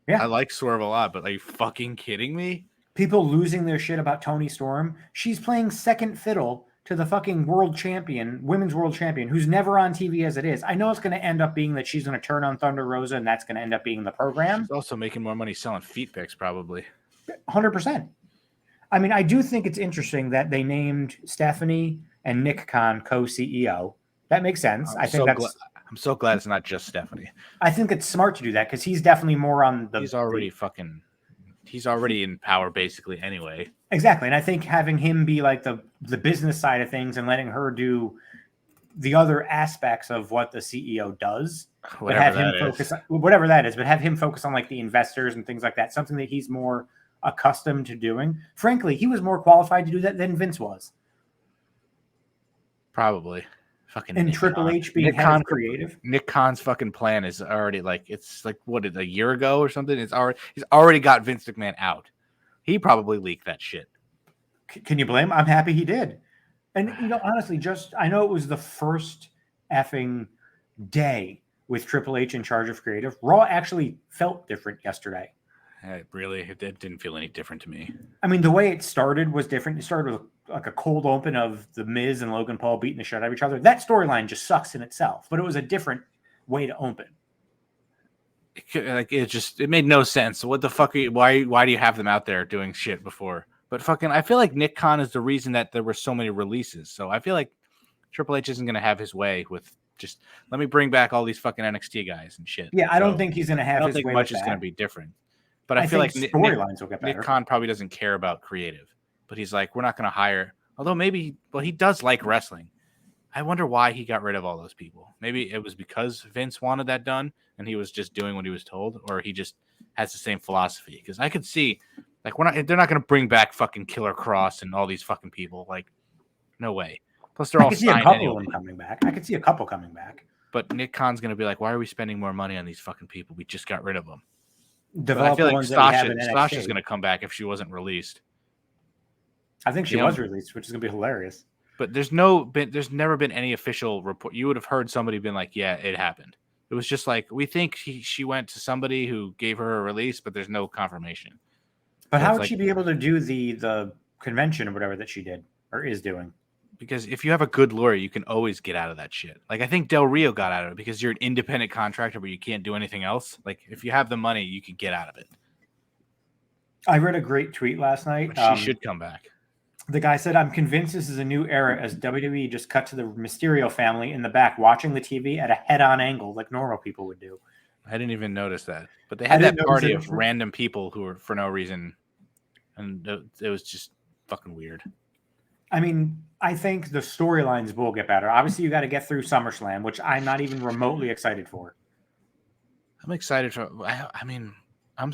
Yeah. I like Swerve a lot, but are you fucking kidding me? People losing their shit about Toni Storm. She's playing second fiddle to the fucking world champion, women's world champion, who's never on TV as it is. I know it's going to end up being that she's going to turn on Thunder Rosa, and that's going to end up being the program. She's also making more money selling feet pics, probably. 100%. I mean, I do think it's interesting that they named Stephanie and Nick Khan co-CEO. That makes sense. I'm so glad it's not just Stephanie. I think it's smart to do that because he's definitely more on the. He's already in power basically anyway. Exactly, and I think having him be like the business side of things and letting her do the other aspects of what the CEO does, but have him focus on whatever that is, but have him focus on like the investors and things like that. Something that he's more accustomed to doing. Frankly, he was more qualified to do that than Vince was. Already fucking. And Triple H being head of creative. Nick Khan's fucking plan is already like it's like what a year ago or something. He's already got Vince McMahon out. He probably leaked that shit. Can you blame him? I'm happy he did. And honestly, I know it was the first effing day with Triple H in charge of creative. Raw actually felt different yesterday. It didn't feel any different to me. I mean, the way it started was different. It started with like a cold open of The Miz and Logan Paul beating the shit out of each other. That storyline just sucks in itself, but it was a different way to open. It made no sense. What the fuck? Why do you have them out there doing shit before? But fucking, I feel like Nick Khan is the reason that there were so many releases. So I feel like Triple H isn't going to have his way with just let me bring back all these fucking NXT guys and shit. Yeah, I don't think he's going to have. I don't think much is going to be different. But I feel like storylines will get better. Nick Khan probably doesn't care about creative, but he's like, we're not going to hire. Although he does like wrestling. I wonder why he got rid of all those people. Maybe it was because Vince wanted that done and he was just doing what he was told, or he just has the same philosophy. Because I could see, like, they're not going to bring back fucking Killer Cross and all these fucking people. Like, no way. Plus, they're all signed anyway. I could see a couple of them coming back. I could see a couple coming back. But Nick Khan's going to be like, why are we spending more money on these fucking people? We just got rid of them. I feel like Sasha's going to come back if she wasn't released. I think she was released, which is going to be hilarious. But there's never been any official report. You would have heard somebody been like, yeah, it happened. It was just like, we think she went to somebody who gave her a release, but there's no confirmation. But how would she be able to do the convention or whatever that she did or is doing? Because if you have a good lawyer, you can always get out of that shit. Like, I think Del Rio got out of it because you're an independent contractor, but you can't do anything else. Like, if you have the money, you can get out of it. I read a great tweet last night. But she should come back. The guy said, I'm convinced this is a new era as WWE just cut to the Mysterio family in the back watching the TV at a head-on angle like normal people would do. I didn't even notice that. But they had that party of random people who were for no reason. And it was just fucking weird. I mean, I think the storylines will get better. Obviously, you got to get through SummerSlam, which I'm not even remotely excited for. I'm excited for. I mean, I'm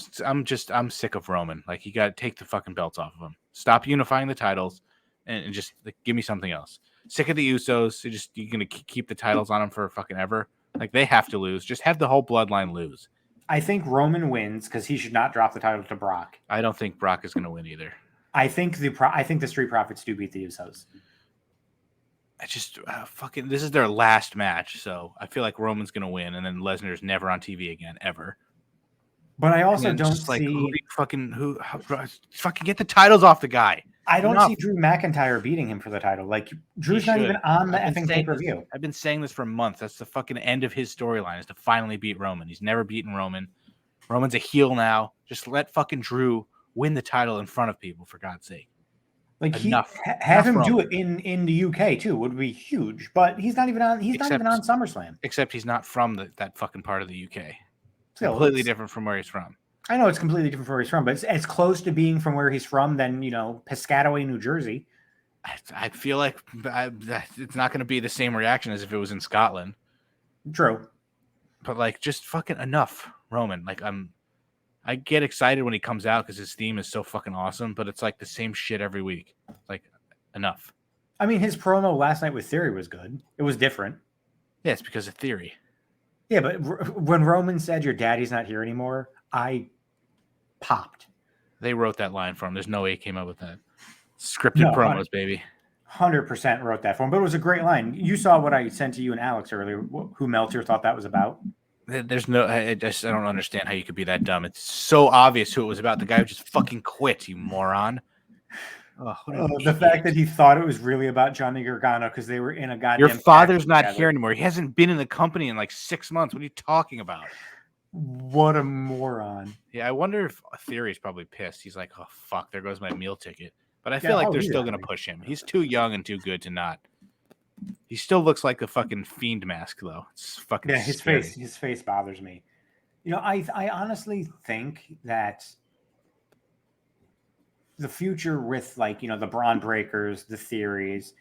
sick of Roman. Like, you got to take the fucking belts off of him. Stop unifying the titles, and just like, give me something else. Sick of the Usos. You're gonna keep the titles on them for fucking ever. Like, they have to lose. Just have the whole bloodline lose. I think Roman wins because he should not drop the title to Brock. I don't think Brock is gonna win either. I think the Street Profits do beat the Usos. I just fucking. This is their last match, so I feel like Roman's gonna win, and then Lesnar's never on TV again ever. But I also don't see who fucking get the titles off the guy. I don't see Drew McIntyre beating him for the title. Like, Drew's not even on the effing pay-per-view. I've been saying this for months. That's the fucking end of his storyline, is to finally beat Roman. He's never beaten Roman. Roman's a heel now. Just let fucking Drew win the title in front of people, for God's sake. Like, have him do it in the UK too would be huge. But he's not even on. He's not even on SummerSlam. Except he's not from that fucking part of the UK. Still, completely different from where he's from. I know it's completely different from where he's from, but it's as close to being from where he's from than, Piscataway, New Jersey. I feel like it's not going to be the same reaction as if it was in Scotland. True. But, like, just fucking enough, Roman. Like, I get excited when he comes out because his theme is so fucking awesome, but it's like the same shit every week. Like, enough. I mean, his promo last night with Theory was good. It was different. Yeah, it's because of Theory. Yeah, but when Roman said your daddy's not here anymore, I popped. They wrote that line for him. There's no way he came up with that. Scripted promos, baby. 100% wrote that for him, but it was a great line. You saw what I sent to you and Alex earlier, who Meltzer thought that was about. I don't understand how you could be that dumb. It's so obvious who it was about. The guy who just fucking quit, you moron. Oh, what an The idiot. fact that he thought it was really about Johnny Gargano because they were in a goddamn. Your father's not together. here anymore. He hasn't been in the company in like 6 months. What are you talking about? What a moron. Yeah, I wonder if Theory's probably pissed. He's like, oh, fuck, there goes my meal ticket. But I feel like they're still going to push him. He's too young and too good to not. He still looks like a fucking fiend mask, though. It's fucking scary. His face bothers me. You know, I honestly think that the future with, like, you know, the Braun Breakers, the Theories,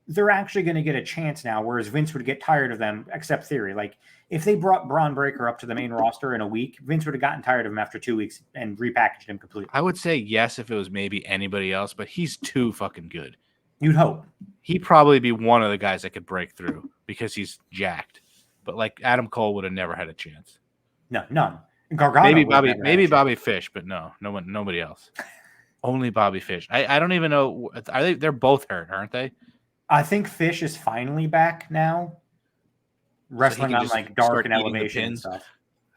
they're actually going to get a chance now, whereas Vince would get tired of them, except Theory. Like, if they brought Braun Breaker up to the main roster in a week, Vince would have gotten tired of him after 2 weeks and repackaged him completely. I would say yes if it was maybe anybody else, but he's too fucking good. You'd hope. He'd probably be one of the guys that could break through because he's jacked. But, like, Adam Cole would have never had a chance. No, none. Gargano maybe Bobby Fish, but nobody else. Only Bobby Fish. I don't even know. Are they? They're both hurt, aren't they? I think Fish is finally back now, wrestling on like Dark and Elevation and stuff.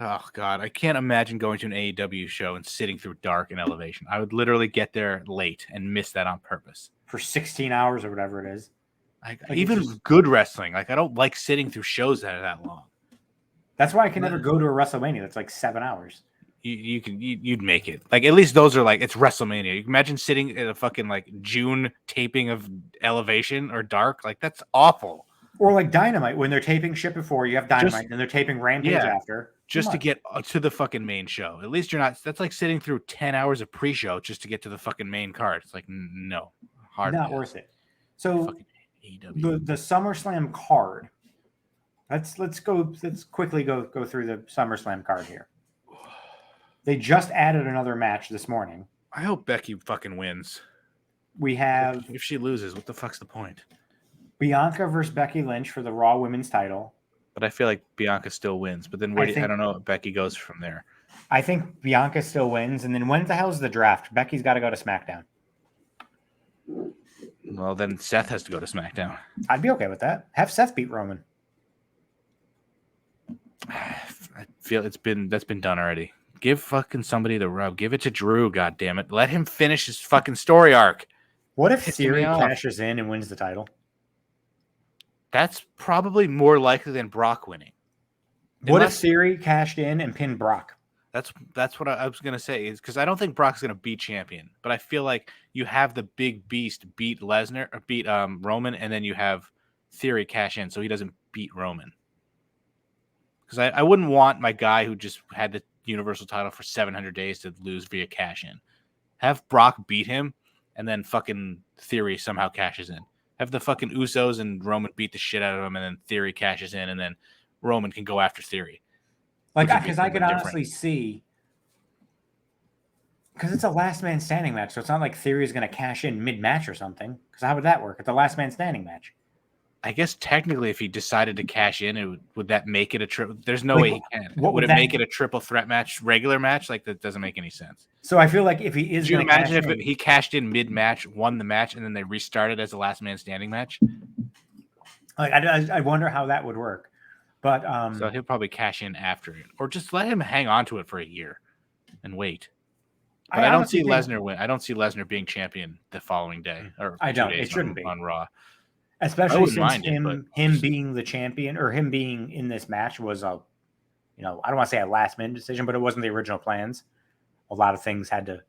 Oh God, I can't imagine going to an AEW show and sitting through Dark and Elevation. I would literally get there late and miss that on purpose for 16 hours or whatever it is. Like even good wrestling, like I don't like sitting through shows that are that long. That's why I can never go to a WrestleMania that's like 7 hours. You'd make it. Like, at least those are like, it's WrestleMania. You can imagine sitting at a fucking like June taping of Elevation or Dark. Like, that's awful. Or like Dynamite, when they're taping shit before, you have Dynamite, and they're taping Rampage after. Just to get to the fucking main show. At least you're not, that's like sitting through 10 hours of pre-show just to get to the fucking main card. It's like, no. Not worth it. So the SummerSlam card. Let's quickly go through the SummerSlam card here. They just added another match this morning. I hope Becky fucking wins. We have... If she loses, what the fuck's the point? Bianca versus Becky Lynch for the Raw Women's title. But I feel like Bianca still wins. But then I don't know if Becky goes from there. I think Bianca still wins. And then when the hell's the draft? Becky's got to go to SmackDown. Well, then Seth has to go to SmackDown. I'd be okay with that. Have Seth beat Roman. I feel that's been done already. Give fucking somebody the rub. Give it to Drew, goddammit. Let him finish his fucking story arc. What if Theory cashes in and wins the title? That's probably more likely than Brock winning. What if Theory cashed in and pinned Brock? That's what I was gonna say, is because I don't think Brock's gonna be champion, but I feel like you have the big beast beat Lesnar or beat Roman, and then you have Theory cash in so he doesn't beat Roman. Because I wouldn't want my guy who just had the Universal title for 700 days to lose via cash in. Have Brock beat him, and then fucking Theory somehow cashes in. Have the fucking Usos and Roman beat the shit out of him, and then Theory cashes in, and then Roman can go after Theory. Like, because I could honestly see, because it's a last man standing match, so it's not like Theory is going to cash in mid-match or something. Because how would that work? It's a last man standing match. I guess technically, if he decided to cash in, would that make it a triple? There's no way he can. Would it make it a triple threat match, regular match? Like, that doesn't make any sense. So I feel like if he is, Could you imagine if he cashed in mid-match, won the match, and then they restarted as a last man standing match? Like, I wonder how that would work. But so he'll probably cash in after it, or just let him hang on to it for a year and wait. But I don't see Lesnar win. I don't see Lesnar being champion the following day. Or I don't. It shouldn't be on Raw. Especially since him being the champion, or him being in this match was I don't want to say a last minute decision, but it wasn't the original plans. A lot of things had to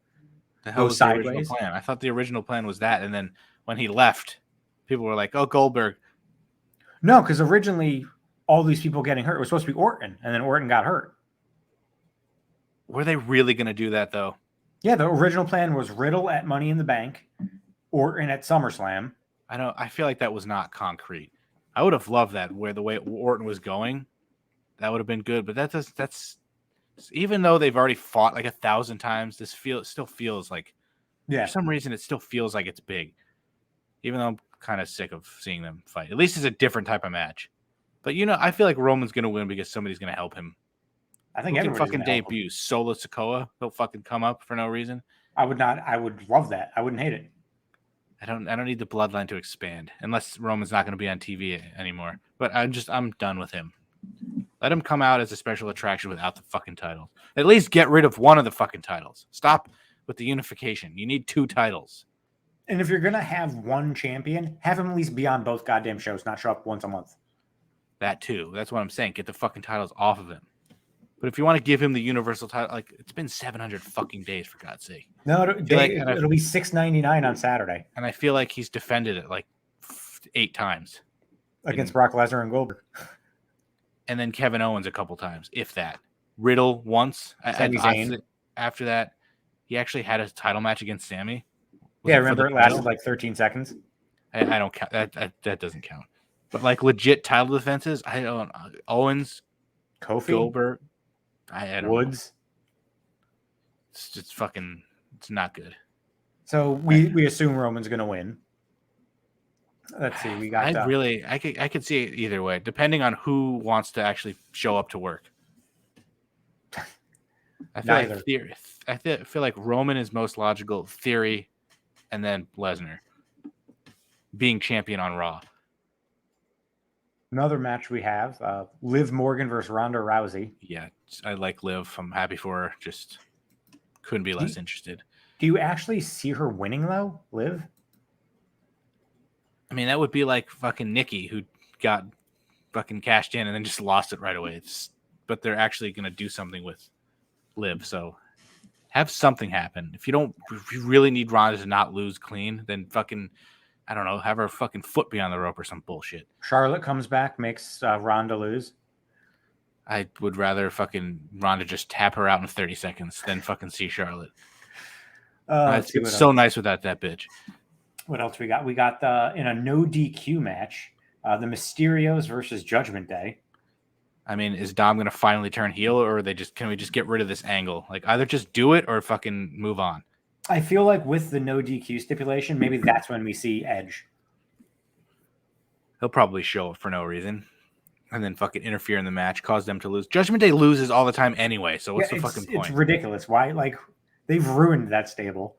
go sideways. I thought the original plan was that, and then when he left, people were like, "Oh, Goldberg." No, because originally all these people getting hurt was supposed to be Orton, and then Orton got hurt. Were they really going to do that though? Yeah, the original plan was Riddle at Money in the Bank, Orton at SummerSlam. I feel like that was not concrete. I would have loved that the way Orton was going. That would have been good. But that's even though they've already fought like 1,000 times, still feels like, for some reason, it still feels like it's big. Even though I'm kind of sick of seeing them fight. At least it's a different type of match. But I feel like Roman's gonna win because somebody's gonna help him. I think everybody's fucking debut. Solo Sikoa, he'll fucking come up for no reason. I would love that. I wouldn't hate it. I don't need the bloodline to expand unless Roman's not going to be on TV anymore. But I'm done with him. Let him come out as a special attraction without the fucking titles. At least get rid of one of the fucking titles. Stop with the unification. You need 2 titles. And if you're gonna have one champion, have him at least be on both goddamn shows, not show up once a month. That too. That's what I'm saying. Get the fucking titles off of him. But if you want to give him the universal title, like it's been 700 fucking days for God's sake. No, it'll be $6.99 on Saturday And I feel like he's defended it like 8 times against Brock Lesnar and Goldberg. And then Kevin Owens a couple times, if that. Riddle once. After that, he actually had a title match against Sammy. Yeah, remember it lasted like 13 seconds. I don't count that doesn't count. But like legit title defenses, I don't. Owens, Kofi, Goldberg, I don't Woods. Know. It's just fucking. It's not good. So we assume Roman's gonna win. Let's see. We got. I could see it either way, depending on who wants to actually show up to work. I feel like Roman is most logical. Theory, and then Lesnar being champion on Raw. Another match we have: Liv Morgan versus Ronda Rousey. Yeah, I like Liv. I'm happy for her. Just couldn't be less interested. Do you actually see her winning though, Liv? I mean, that would be like fucking Nikki, who got fucking cashed in and then just lost it right away. But they're actually going to do something with Liv, so have something happen. If you really need Ronda to not lose clean, then fucking, I don't know, have her fucking foot be on the rope or some bullshit. Charlotte comes back, makes Ronda lose. I would rather fucking Ronda just tap her out in 30 seconds than fucking see Charlotte. It's so nice without that bitch. What else we got? We got in a no DQ match, the Mysterios versus Judgment Day. I mean, is Dom going to finally turn heel, or can we just get rid of this angle? Like, either just do it or fucking move on. I feel like with the no DQ stipulation, maybe that's when we see Edge. He'll probably show up for no reason and then fucking interfere in the match, cause them to lose. Judgment Day loses all the time anyway, so what's the fucking point? It's ridiculous. Why? Like, they've ruined that stable.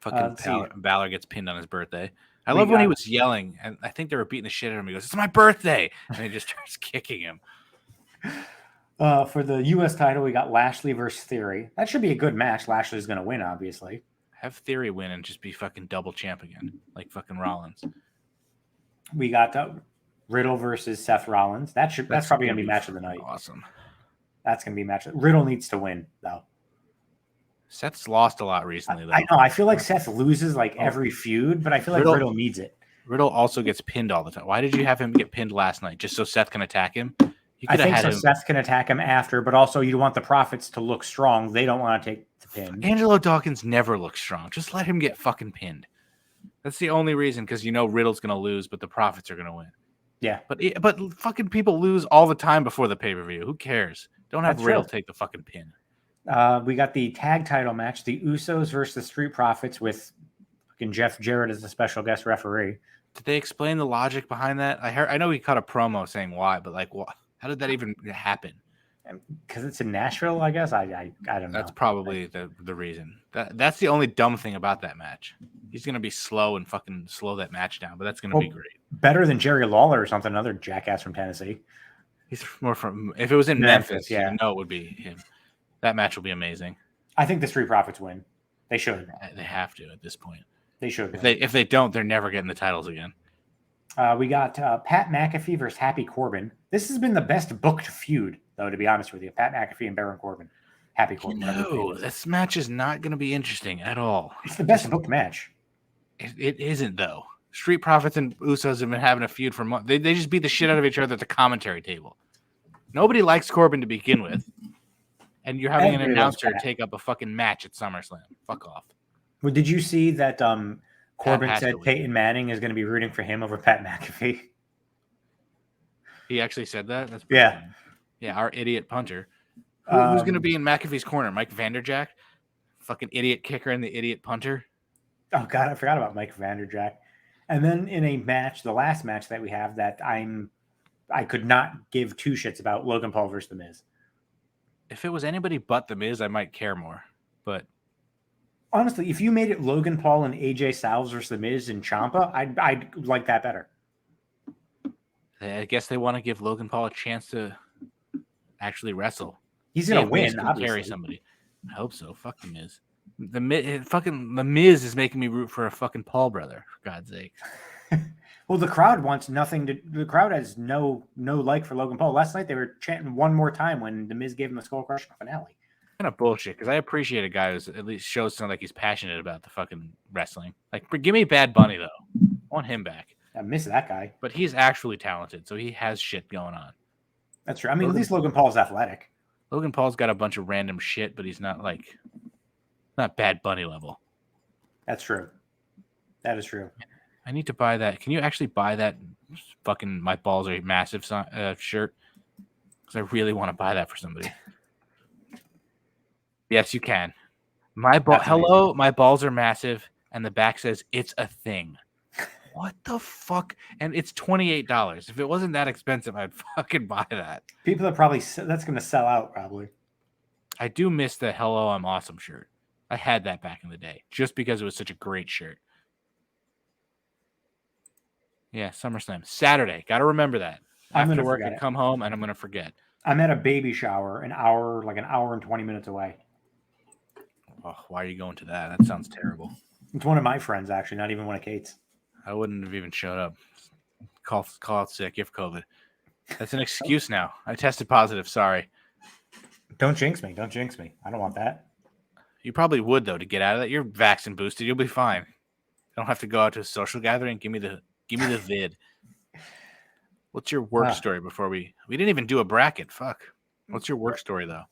Fucking Balor gets pinned on his birthday. I love when he was yelling, and I think they were beating the shit out of him. He goes, "It's my birthday," and he just starts kicking him. For the U.S. title, we got Lashley versus Theory. That should be a good match. Lashley's going to win, obviously. Have Theory win and just be fucking double champ again, like fucking Rollins. We got Riddle versus Seth Rollins. That's probably going to be match of the night. Awesome. That's going to be match. Riddle needs to win, though. Seth's lost a lot recently, though. I know. I feel like Seth loses like every feud, but I feel like Riddle needs it. Riddle also gets pinned all the time. Why did you have him get pinned last night? Just so Seth can attack him? I think so. Seth can attack him after, but also you want the Profits to look strong. They don't want to take the pin. Angelo Dawkins never looks strong. Just let him get fucking pinned. That's the only reason, because you know Riddle's going to lose, but the Profits are going to win. Yeah. But fucking people lose all the time before the pay-per-view. Who cares? Don't have Riddle take the fucking pin. We got the tag title match, the Usos versus the Street Profits, with fucking Jeff Jarrett as the special guest referee. Did they explain the logic behind that? I know he cut a promo saying why, but like, what? How did that even happen? Because it's in Nashville, I guess. I don't know. That's probably the reason. That's the only dumb thing about that match. He's gonna be slow and fucking slow that match down, but that's gonna be great. Better than Jerry Lawler or something, another jackass from Tennessee. He's more from. If it was in Memphis, yeah, it would be him. That match will be amazing. I think the Street Profits win. They should. They have to at this point. They should. If they don't, they're never getting the titles again. We got Pat McAfee versus Happy Corbin. This has been the best booked feud, though, to be honest with you. Pat McAfee and Baron Corbin. Happy Corbin. No, this match is not going to be interesting at all. It's the best booked match. It isn't, though. Street Profits and Usos have been having a feud for months. They just beat the shit out of each other at the commentary table. Nobody likes Corbin to begin with. And you're having an announcer take up a fucking match at SummerSlam. Fuck off. Well, did you see that Corbin said Peyton Manning is going to be rooting for him over Pat McAfee? He actually said that? That's yeah. Funny. Yeah, our idiot punter. Who's going to be in McAfee's corner? Mike Vanderjack? Fucking idiot kicker and the idiot punter? Oh, God, I forgot about Mike Vanderjack. And then in a match, the last match that we have that I could not give two shits about, Logan Paul versus The Miz. If it was anybody but The Miz, I might care more. But honestly, if you made it Logan Paul and AJ Styles versus The Miz and Ciampa, I'd like that better. I guess they want to give Logan Paul a chance to actually wrestle. He's going to win, obviously. Carry somebody. I hope so. Fuck The Miz. The Miz is making me root for a fucking Paul brother, for God's sake. Well, the crowd wants nothing to. The crowd has no like for Logan Paul. Last night they were chanting one more time when the Miz gave him a skull crushing finale. Kind of bullshit, because I appreciate a guy who's at least shows something like he's passionate about the fucking wrestling. Like, give me Bad Bunny though. I want him back. I miss that guy. But he's actually talented, so he has shit going on. That's true. I mean, at least Logan Paul's athletic. Logan Paul's got a bunch of random shit, but he's not not Bad Bunny level. That's true. That is true. I need to buy that. Can you actually buy that fucking My Balls Are Massive shirt? Because I really want to buy that for somebody. Yes, you can. My balls are massive, and the back says it's a thing. What the fuck? And it's $28. If it wasn't that expensive, I'd fucking buy that. People are probably that's going to sell out probably. I do miss the "Hello, I'm Awesome" shirt. I had that back in the day, just because it was such a great shirt. Yeah, SummerSlam Saturday. Got to remember that. After work, I come home and I'm going to forget. I'm at a baby shower, an hour and 20 minutes away. Oh, why are you going to that? That sounds terrible. It's one of my friends, actually, not even one of Kate's. I wouldn't have even showed up. Call out sick if COVID. That's an excuse now. I tested positive. Sorry. Don't jinx me. Don't jinx me. I don't want that. You probably would, though, to get out of that. You're vaccine boosted. You'll be fine. You don't have to go out to a social gathering. Give me the vid. What's your work story before we didn't even do a bracket? Fuck. What's your work story, though?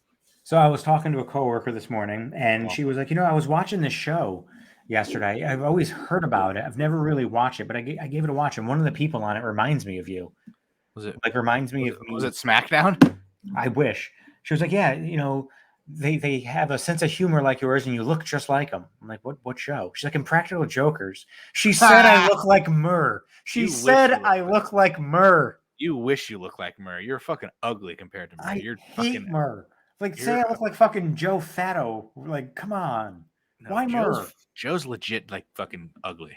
So I was talking to a coworker this morning, and she was like, I was watching this show yesterday. I've always heard about it. I've never really watched it, but I gave it a watch, and one of the people on it reminds me of you. Was it reminds me of me? Was it SmackDown? I wish. She was like, yeah, they have a sense of humor like yours, and you look just like them. I'm like, what show? She's like, Impractical Jokers. She said I look like Murr. She said I look like Murr. You wish you look like Murr. You're fucking ugly compared to Murr. You're hate fucking Murr. Like, say I look like fucking Joe Fatto. Like, come on. No, why Murr? Joe's legit like fucking ugly.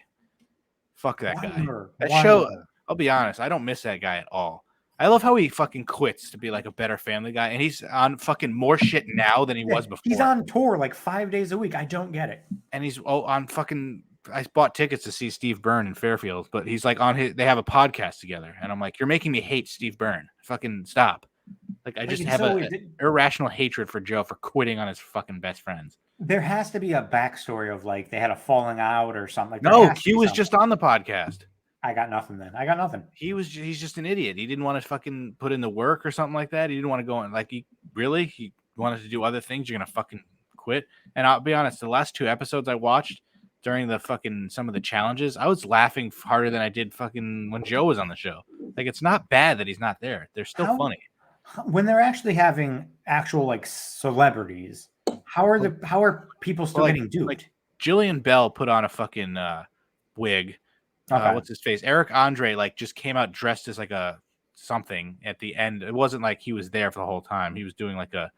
Fuck that guy. Murr? That show. I'll be honest. I don't miss that guy at all. I love how he fucking quits to be like a better Family Guy, and he's on fucking more shit now than he was before. He's on tour like 5 days a week. I don't get it. And he's on fucking. I bought tickets to see Steve Byrne in Fairfield, but he's like they have a podcast together, and I'm like, you're making me hate Steve Byrne. Fucking stop. Like I just have an irrational hatred for Joe for quitting on his fucking best friends. There has to be a backstory of like they had a falling out or something. No, Q was just on the podcast. I got nothing then. I got nothing. He's just an idiot. He didn't want to fucking put in the work or something like that. He didn't want to go in he wanted to do other things. You're gonna fucking quit. And I'll be honest, the last 2 episodes I watched during the fucking some of the challenges, I was laughing harder than I did fucking when Joe was on the show. Like it's not bad that he's not there. They're still funny. When they're actually having actual like celebrities, how are people still getting duped? Like Jillian Bell put on a fucking wig. Okay. What's his face? Eric Andre just came out dressed as like a something at the end. It wasn't like he was there for the whole time. He was doing like a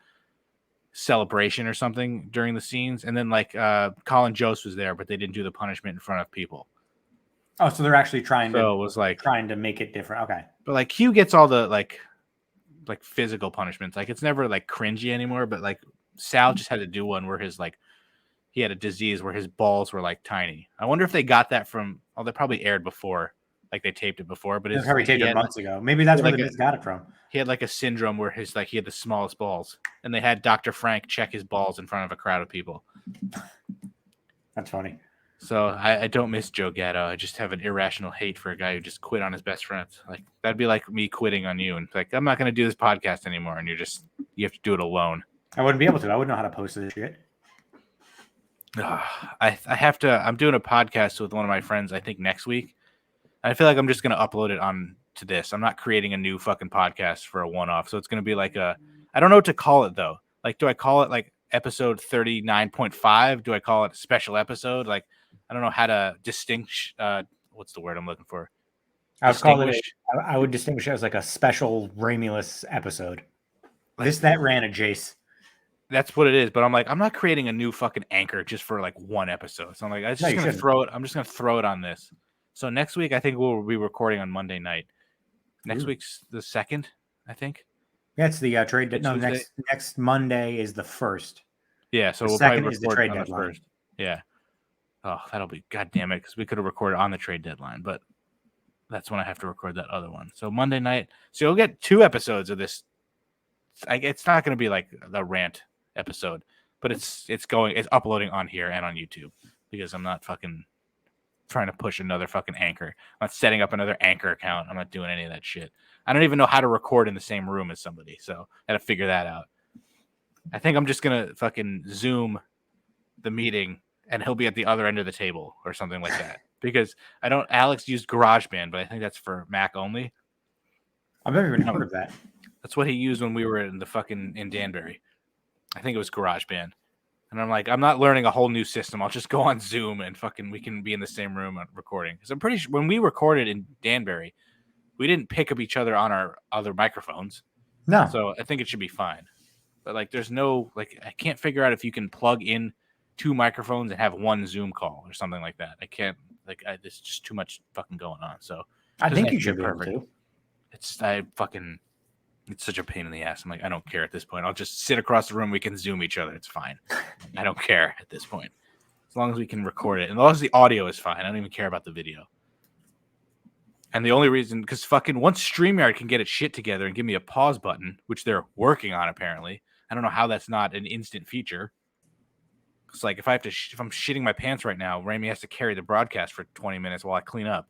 celebration or something during the scenes. And then Colin Jost was there, but they didn't do the punishment in front of people. Oh, so they're actually trying to make it different. Okay. But Q gets all the like physical punishments. Like it's never like cringy anymore, but like Sal just had to do one where his he had a disease where his balls were like tiny. I wonder if they got that from. Oh, they probably aired before, like they taped it before. But it's probably taped it months ago. Maybe that's where they got it from. He had like a syndrome where he had the smallest balls, and they had Dr. Frank check his balls in front of a crowd of people. That's funny. So I don't miss Joe Gatto. I just have an irrational hate for a guy who just quit on his best friends. Like that'd be like me quitting on you and like I'm not going to do this podcast anymore, and you have to do it alone. I wouldn't be able to. I wouldn't know how to post this shit. I have to. I'm doing a podcast with one of my friends. I think next week. I feel like I'm just going to upload it on to this. I'm not creating a new fucking podcast for a one-off. So it's going to be like I don't know what to call it though. Like, do I call it like episode 39.5? Do I call it a special episode? Like, I don't know how to distinguish. What's the word I'm looking for? I would distinguish it as like a special Ramulus episode. That ran a Jace. That's what it is. But I'm like, I'm not creating a new fucking anchor just for like one episode. So I'm like, I'm just going to throw it on this. So next week, I think we'll be recording on Monday night. Next week's the 2nd, I think. Yeah, it's the trade. No, next Monday is the 1st. Yeah, so The we'll probably second is the record trade on the deadline. first. Yeah. Oh, that'll be goddamn it, because we could have recorded on the trade deadline, but that's when I have to record that other one. So Monday night. So you'll get 2 episodes of this. It's not going to be like the Rant episode, but it's uploading on here and on YouTube because I'm not fucking trying to push another fucking anchor. I'm not setting up another anchor account. I'm not doing any of that shit. I don't even know how to record in the same room as somebody, so I had to figure that out. I think I'm just gonna fucking Zoom the meeting, and he'll be at the other end of the table or something like that. Because Alex used GarageBand, but I think that's for Mac only. I've never even heard of that. That's what he used when we were in Danbury. I think it was GarageBand. And I'm like, I'm not learning a whole new system. I'll just go on Zoom and we can be in the same room recording. Because I'm pretty sure when we recorded in Danbury, we didn't pick up each other on our other microphones. No. So I think it should be fine. But there's no, I can't figure out if you can plug in 2 microphones and have one Zoom call or something like that. I can't, there's just too much fucking going on. So I think you should be able to. It's such a pain in the ass. I'm like, I don't care at this point. I'll just sit across the room. We can Zoom each other. It's fine. I don't care at this point. As long as we can record it. And as long as the audio is fine. I don't even care about the video. And the only reason, because fucking once StreamYard can get its shit together and give me a pause button, which they're working on apparently. I don't know how that's not an instant feature. It's like if I'm shitting my pants right now, Rami has to carry the broadcast for 20 minutes while I clean up.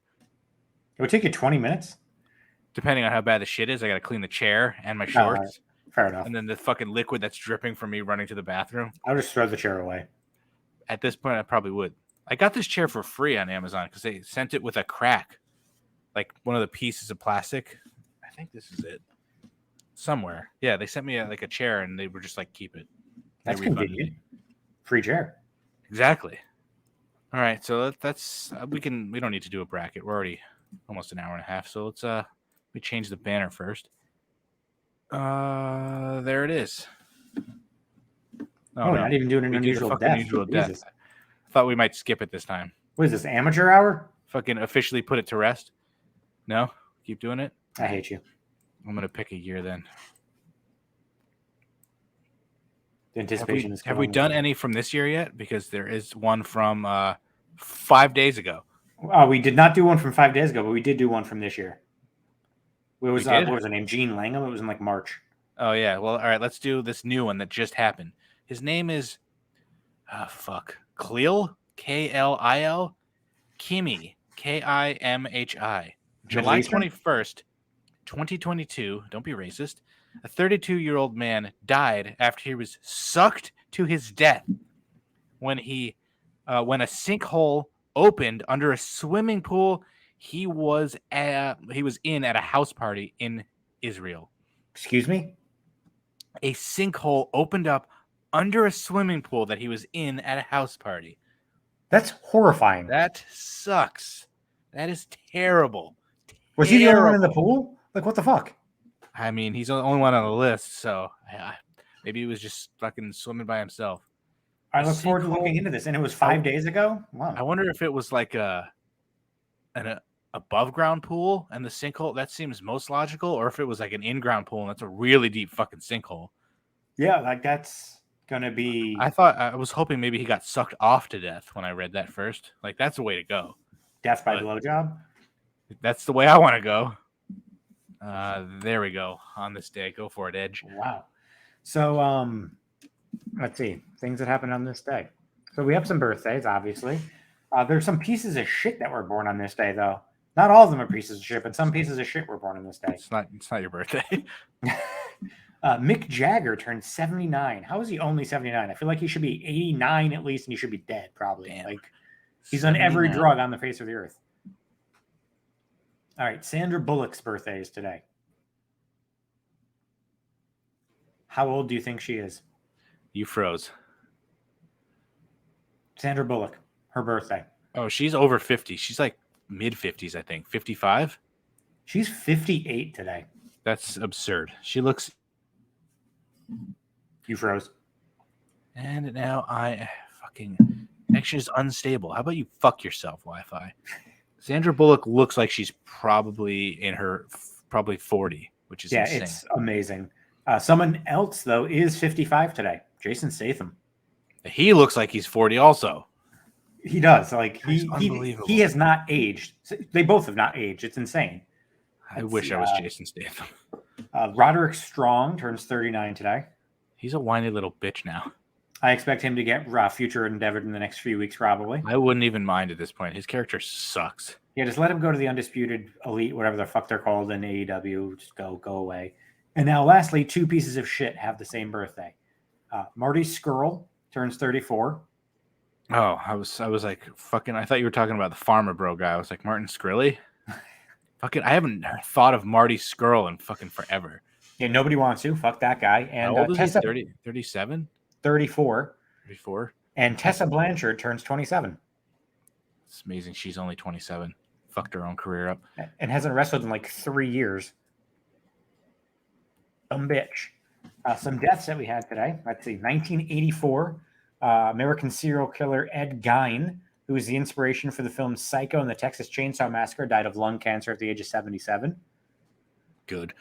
It would take you 20 minutes? Depending on how bad the shit is, I got to clean the chair and my shorts. Fair enough. And then the fucking liquid that's dripping from me running to the bathroom. I'll just throw the chair away. At this point, I probably would. I got this chair for free on Amazon because they sent it with a crack. Like one of the pieces of plastic. I think this is it. Somewhere. Yeah, they sent me a chair and they were just like, keep it. That's convenient. Free chair. Exactly. All right, so that's we don't need to do a bracket. We're already almost an hour and a half, so let's we change the banner first. There it is. Oh, not even doing an unusual death. I thought we might skip it this time. What is this, amateur hour? Fucking officially put it to rest. No? Keep doing it? I hate you. I'm going to pick a year then. The anticipation is Have we done any from this year yet? Because there is one from 5 days ago. We did not do one from 5 days ago, but we did do one from this year. What was her name? Gene Langham? It was in March. Oh, yeah. Well, all right. Let's do this new one that just happened. His name is, Khalil, K-L-I-L, Kimi, K-I-M-H-I. July 21st, 2022. Don't be racist. A 32-year-old man died after he was sucked to his death when a sinkhole opened under a swimming pool he was in at a house party in Israel. Excuse me? A sinkhole opened up under a swimming pool that he was in at a house party. That's horrifying. That sucks. That is terrible. Was he the only one in the pool? What the fuck? I mean, he's the only one on the list, so maybe he was just fucking swimming by himself. I look forward to looking into this, and it was 5 days ago? Wow. I wonder if it was like an above-ground pool, and the sinkhole, that seems most logical, or if it was like an in-ground pool, and that's a really deep fucking sinkhole. Yeah, that's going to be... I was hoping maybe he got sucked off to death when I read that first. That's the way to go. Death by blowjob? That's the way I want to go. There we go. On this day. Go for it, Edge. Wow. So, let's see. Things that happened on this day. So we have some birthdays, obviously. There's some pieces of shit that were born on this day, though. Not all of them are pieces of shit, but some pieces of shit were born on this day. It's not your birthday. Mick Jagger turned 79. How is he only 79? I feel like he should be 89 at least, and he should be dead, probably. Damn. He's on every drug on the face of the earth. All right, Sandra Bullock's birthday is today. How old do you think she is? You froze. Sandra Bullock, her birthday. Oh, she's over 50. She's like mid-50s, I think. 55? She's 58 today. That's absurd. She looks... You froze. And now connection is unstable. How about you fuck yourself, Wi-Fi? Sandra Bullock looks like she's probably 40, which is insane. It's amazing. Someone else, though, is 55 today. Jason Statham. He looks like he's 40 also. He does. Like He's he unbelievable. has not aged. They both have not aged. It's insane. I wish I was Jason Statham. Roderick Strong turns 39 today. He's a whiny little bitch now. I expect him to get future endeavored in the next few weeks, probably. I wouldn't even mind at this point. His character sucks. Yeah, just let him go to the Undisputed Elite, whatever the fuck they're called in AEW. Just go away. And now, lastly, two pieces of shit have the same birthday. Marty Scurll turns 34. Oh, I was like, fucking, I thought you were talking about the Farmer Bro guy. I was like, Martin Shkreli? Fucking, I haven't thought of Marty Scurll in fucking forever. Yeah, nobody wants to. Fuck that guy. And how old is Tessa, he? 37? 34. 34? And Tessa Blanchard turns 27. It's amazing she's only 27. Fucked her own career up. And hasn't wrestled in like 3 years. Bitch. Some deaths that we had today. Let's see. 1984, American serial killer Ed Gein, who was the inspiration for the film Psycho and the Texas Chainsaw Massacre, died of lung cancer at the age of 77. Good.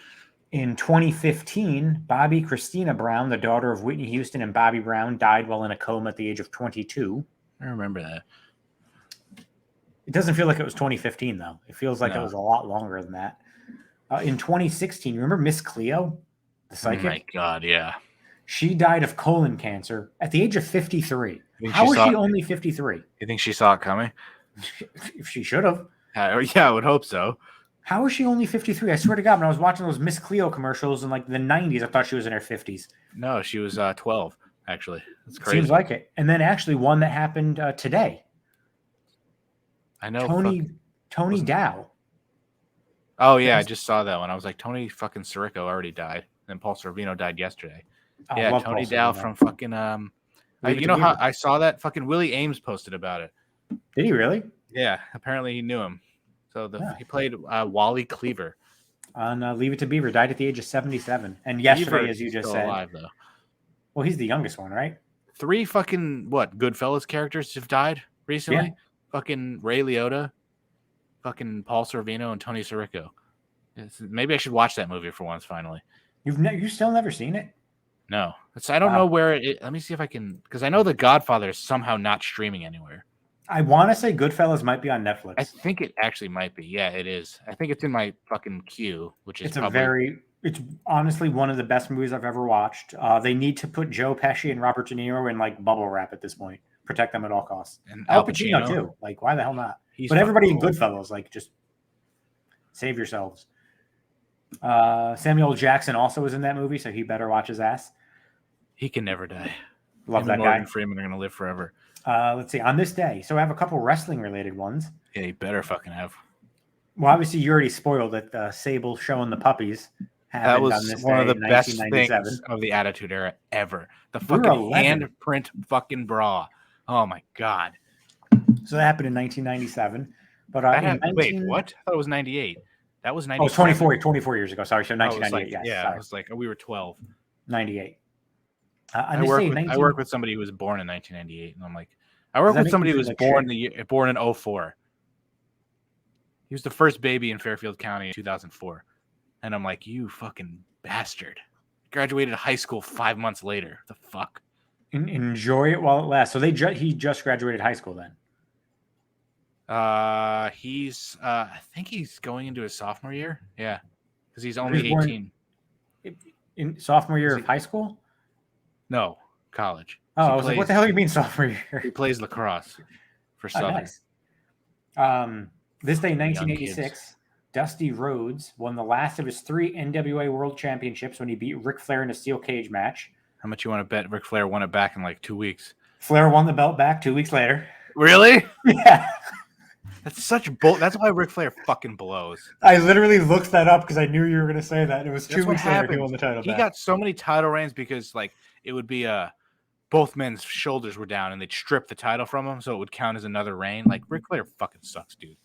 In 2015, Bobby Christina Brown, the daughter of Whitney Houston and Bobby Brown, died while in a coma at the age of 22. I remember that. It doesn't feel like it was 2015, though. It feels like it was a lot longer than that. In 2016, remember Miss Cleo, the psychic? Oh my God, yeah. She died of colon cancer at the age of 53. How is she only 53? You think she saw it coming? If she should have. Yeah, I would hope so. How is she only 53? I swear to God, when I was watching those Miss Cleo commercials in like the 90s, I thought she was in her 50s. No, she was 12, actually. That's crazy. Seems like it. And then actually one that happened today. I know. Tony Dow. Oh, yeah, I just saw that one. I was like, Tony fucking Sirico already died. Then Paul Sorvino died yesterday. Yeah, Tony Dow from fucking... you know how I saw that? Fucking Willie Ames posted about it. Did he really? Yeah, apparently he knew him. So he played Wally Cleaver. On Leave It to Beaver, died at the age of 77. And yesterday, Beaver, as you just said... alive, though. Well, he's the youngest one, right? 3 fucking, Goodfellas characters have died recently? Yeah. Fucking Ray Liotta, fucking Paul Sorvino, and Tony Sirico. Maybe I should watch that movie for once, finally. You've still never seen it? No. I don't know where it... Let me see if I can... Because I know The Godfather is somehow not streaming anywhere. I want to say Goodfellas might be on Netflix. I think it actually might be. Yeah, it is. I think it's in my fucking queue, which is It's honestly one of the best movies I've ever watched. They need to put Joe Pesci and Robert De Niro in like bubble wrap at this point. Protect them at all costs. And Al Pacino too. Like, why the hell not? But everybody in Goodfellas, like, just save yourselves. Samuel Jackson also was in that movie, so he better watch his ass. He can never die. Love that guy. And Freeman are gonna live forever. Let's see. On this day, so I have a couple wrestling related ones. Yeah, you better fucking have. Well, obviously, you already spoiled it. Sable showing the puppies. That was one of the best things of the Attitude Era ever. The fucking handprint fucking bra. Oh my God. So that happened in 1997. But wait, what? I thought it was 98. That was 98. Oh, 24 years ago. Sorry, so 1998. I was like, we were 12. 98. I work with somebody who was born in 1998, and I'm like, I work with somebody who was born in 04. He was the first baby in Fairfield County in 2004, and I'm like, you fucking bastard! Graduated high school 5 months later. The fuck? Enjoy it while it lasts. So he just graduated high school then. I think he's going into his sophomore year. Yeah, because he's only 18. In sophomore year of high school? No, college. Oh, I was like, what the hell do you mean sophomore year? He plays lacrosse for Southern. Nice. This day in 1986, Dusty Rhodes won the last of his 3 NWA World Championships when he beat Ric Flair in a steel cage match. How much you want to bet Ric Flair won it back in like 2 weeks? Flair won the belt back 2 weeks later. Really? Yeah. That's such bull. That's why Ric Flair fucking blows. I literally looked that up because I knew you were going to say that. It was 2 weeks later he won the title back. He got so many title reigns because like it would be both men's shoulders were down and they'd strip the title from him, so it would count as another reign. Like Ric Flair fucking sucks, dude.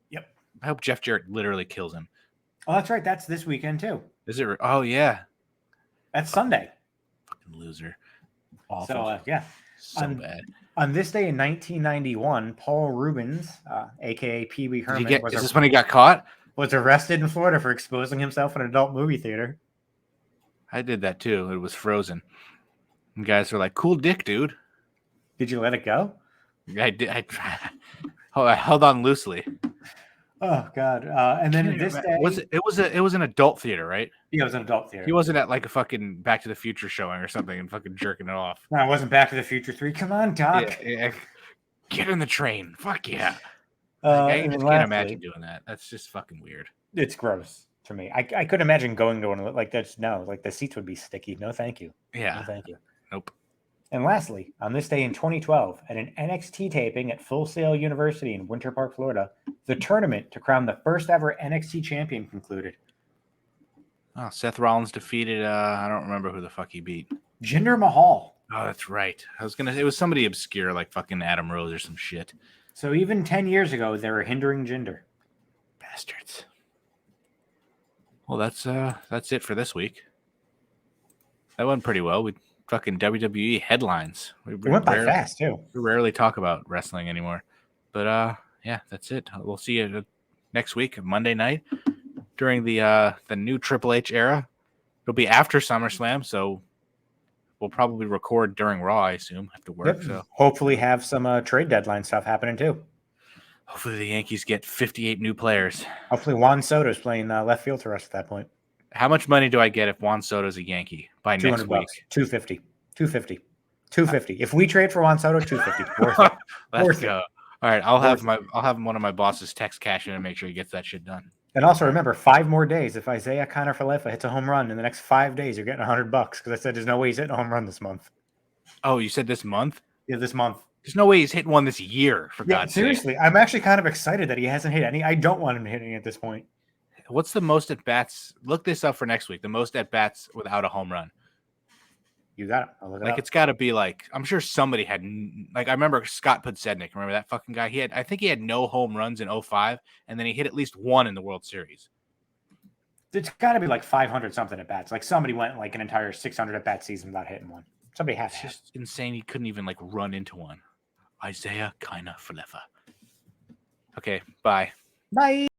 Yep. I hope Jeff Jarrett literally kills him. Oh, that's right. That's this weekend too. Is it? Oh yeah. That's Sunday. Fucking loser. Awful. So yeah. So bad. On this day in 1991, Paul Rubens, a.k.a. Pee Wee Herman, is this when he got caught? Was arrested in Florida for exposing himself in an adult movie theater. I did that too. It was Frozen. And guys were like, cool dick, dude. Did you let it go? I did. I held on loosely. Oh God! And then this day It was an adult theater, right? Yeah, it was an adult theater. He wasn't at like a fucking Back to the Future showing or something and fucking jerking it off. No, it wasn't Back to the Future 3. Come on, Doc. Yeah. Get in the train. Fuck yeah. And I just then can't imagine doing that. That's just fucking weird. It's gross to me. I couldn't imagine going to one like that's like the seats would be sticky. No, thank you. Yeah. No, thank you. Nope. And lastly, on this day in 2012, at an NXT taping at Full Sail University in Winter Park, Florida, the tournament to crown the first ever NXT champion concluded. Oh, Seth Rollins defeated I don't remember who the fuck he beat. Jinder Mahal. Oh, that's right. It was somebody obscure like fucking Adam Rose or some shit. So even 10 years ago, they were hindering Jinder. Bastards. Well, that's it for this week. That went pretty well. We fucking WWE headlines. We went by fast too. We rarely talk about wrestling anymore. But yeah, that's it. We'll see you next week, Monday night, during the new Triple H era. It'll be after SummerSlam, so we'll probably record during Raw, I assume. Have to work. Yep. So hopefully have some trade deadline stuff happening too. Hopefully the Yankees get 58 new players. Hopefully Juan Soto's playing left field for us at that point. How much money do I get if Juan Soto's a Yankee by next week? $250. $250. If we trade for Juan Soto, $250. Worth it. Let's go. All right, I'll have one of my bosses text cash in and make sure he gets that shit done. And also remember, 5 more days. If Isaiah Kiner-Falefa hits a home run in the next 5 days, you're getting $100 because I said there's no way he's hitting a home run this month. Oh, you said this month? Yeah, this month. There's no way he's hitting one this year, for God's sake. Seriously, I'm actually kind of excited that he hasn't hit any. I don't want him hitting at this point. What's the most at bats? Look this up for next week. The most at bats without a home run. You got it. I'll look it up. It's got to be like, I'm sure somebody had, like, I remember Scott Podsednik. Remember that fucking guy? I think he had no home runs in 2005, and then he hit at least one in the World Series. It's got to be like 500 something at bats. Like somebody went like an entire 600 at bat season without hitting one. Somebody has. It's just insane. He couldn't even like run into one. Isaiah Kiner-Falefa. Okay, bye. Bye.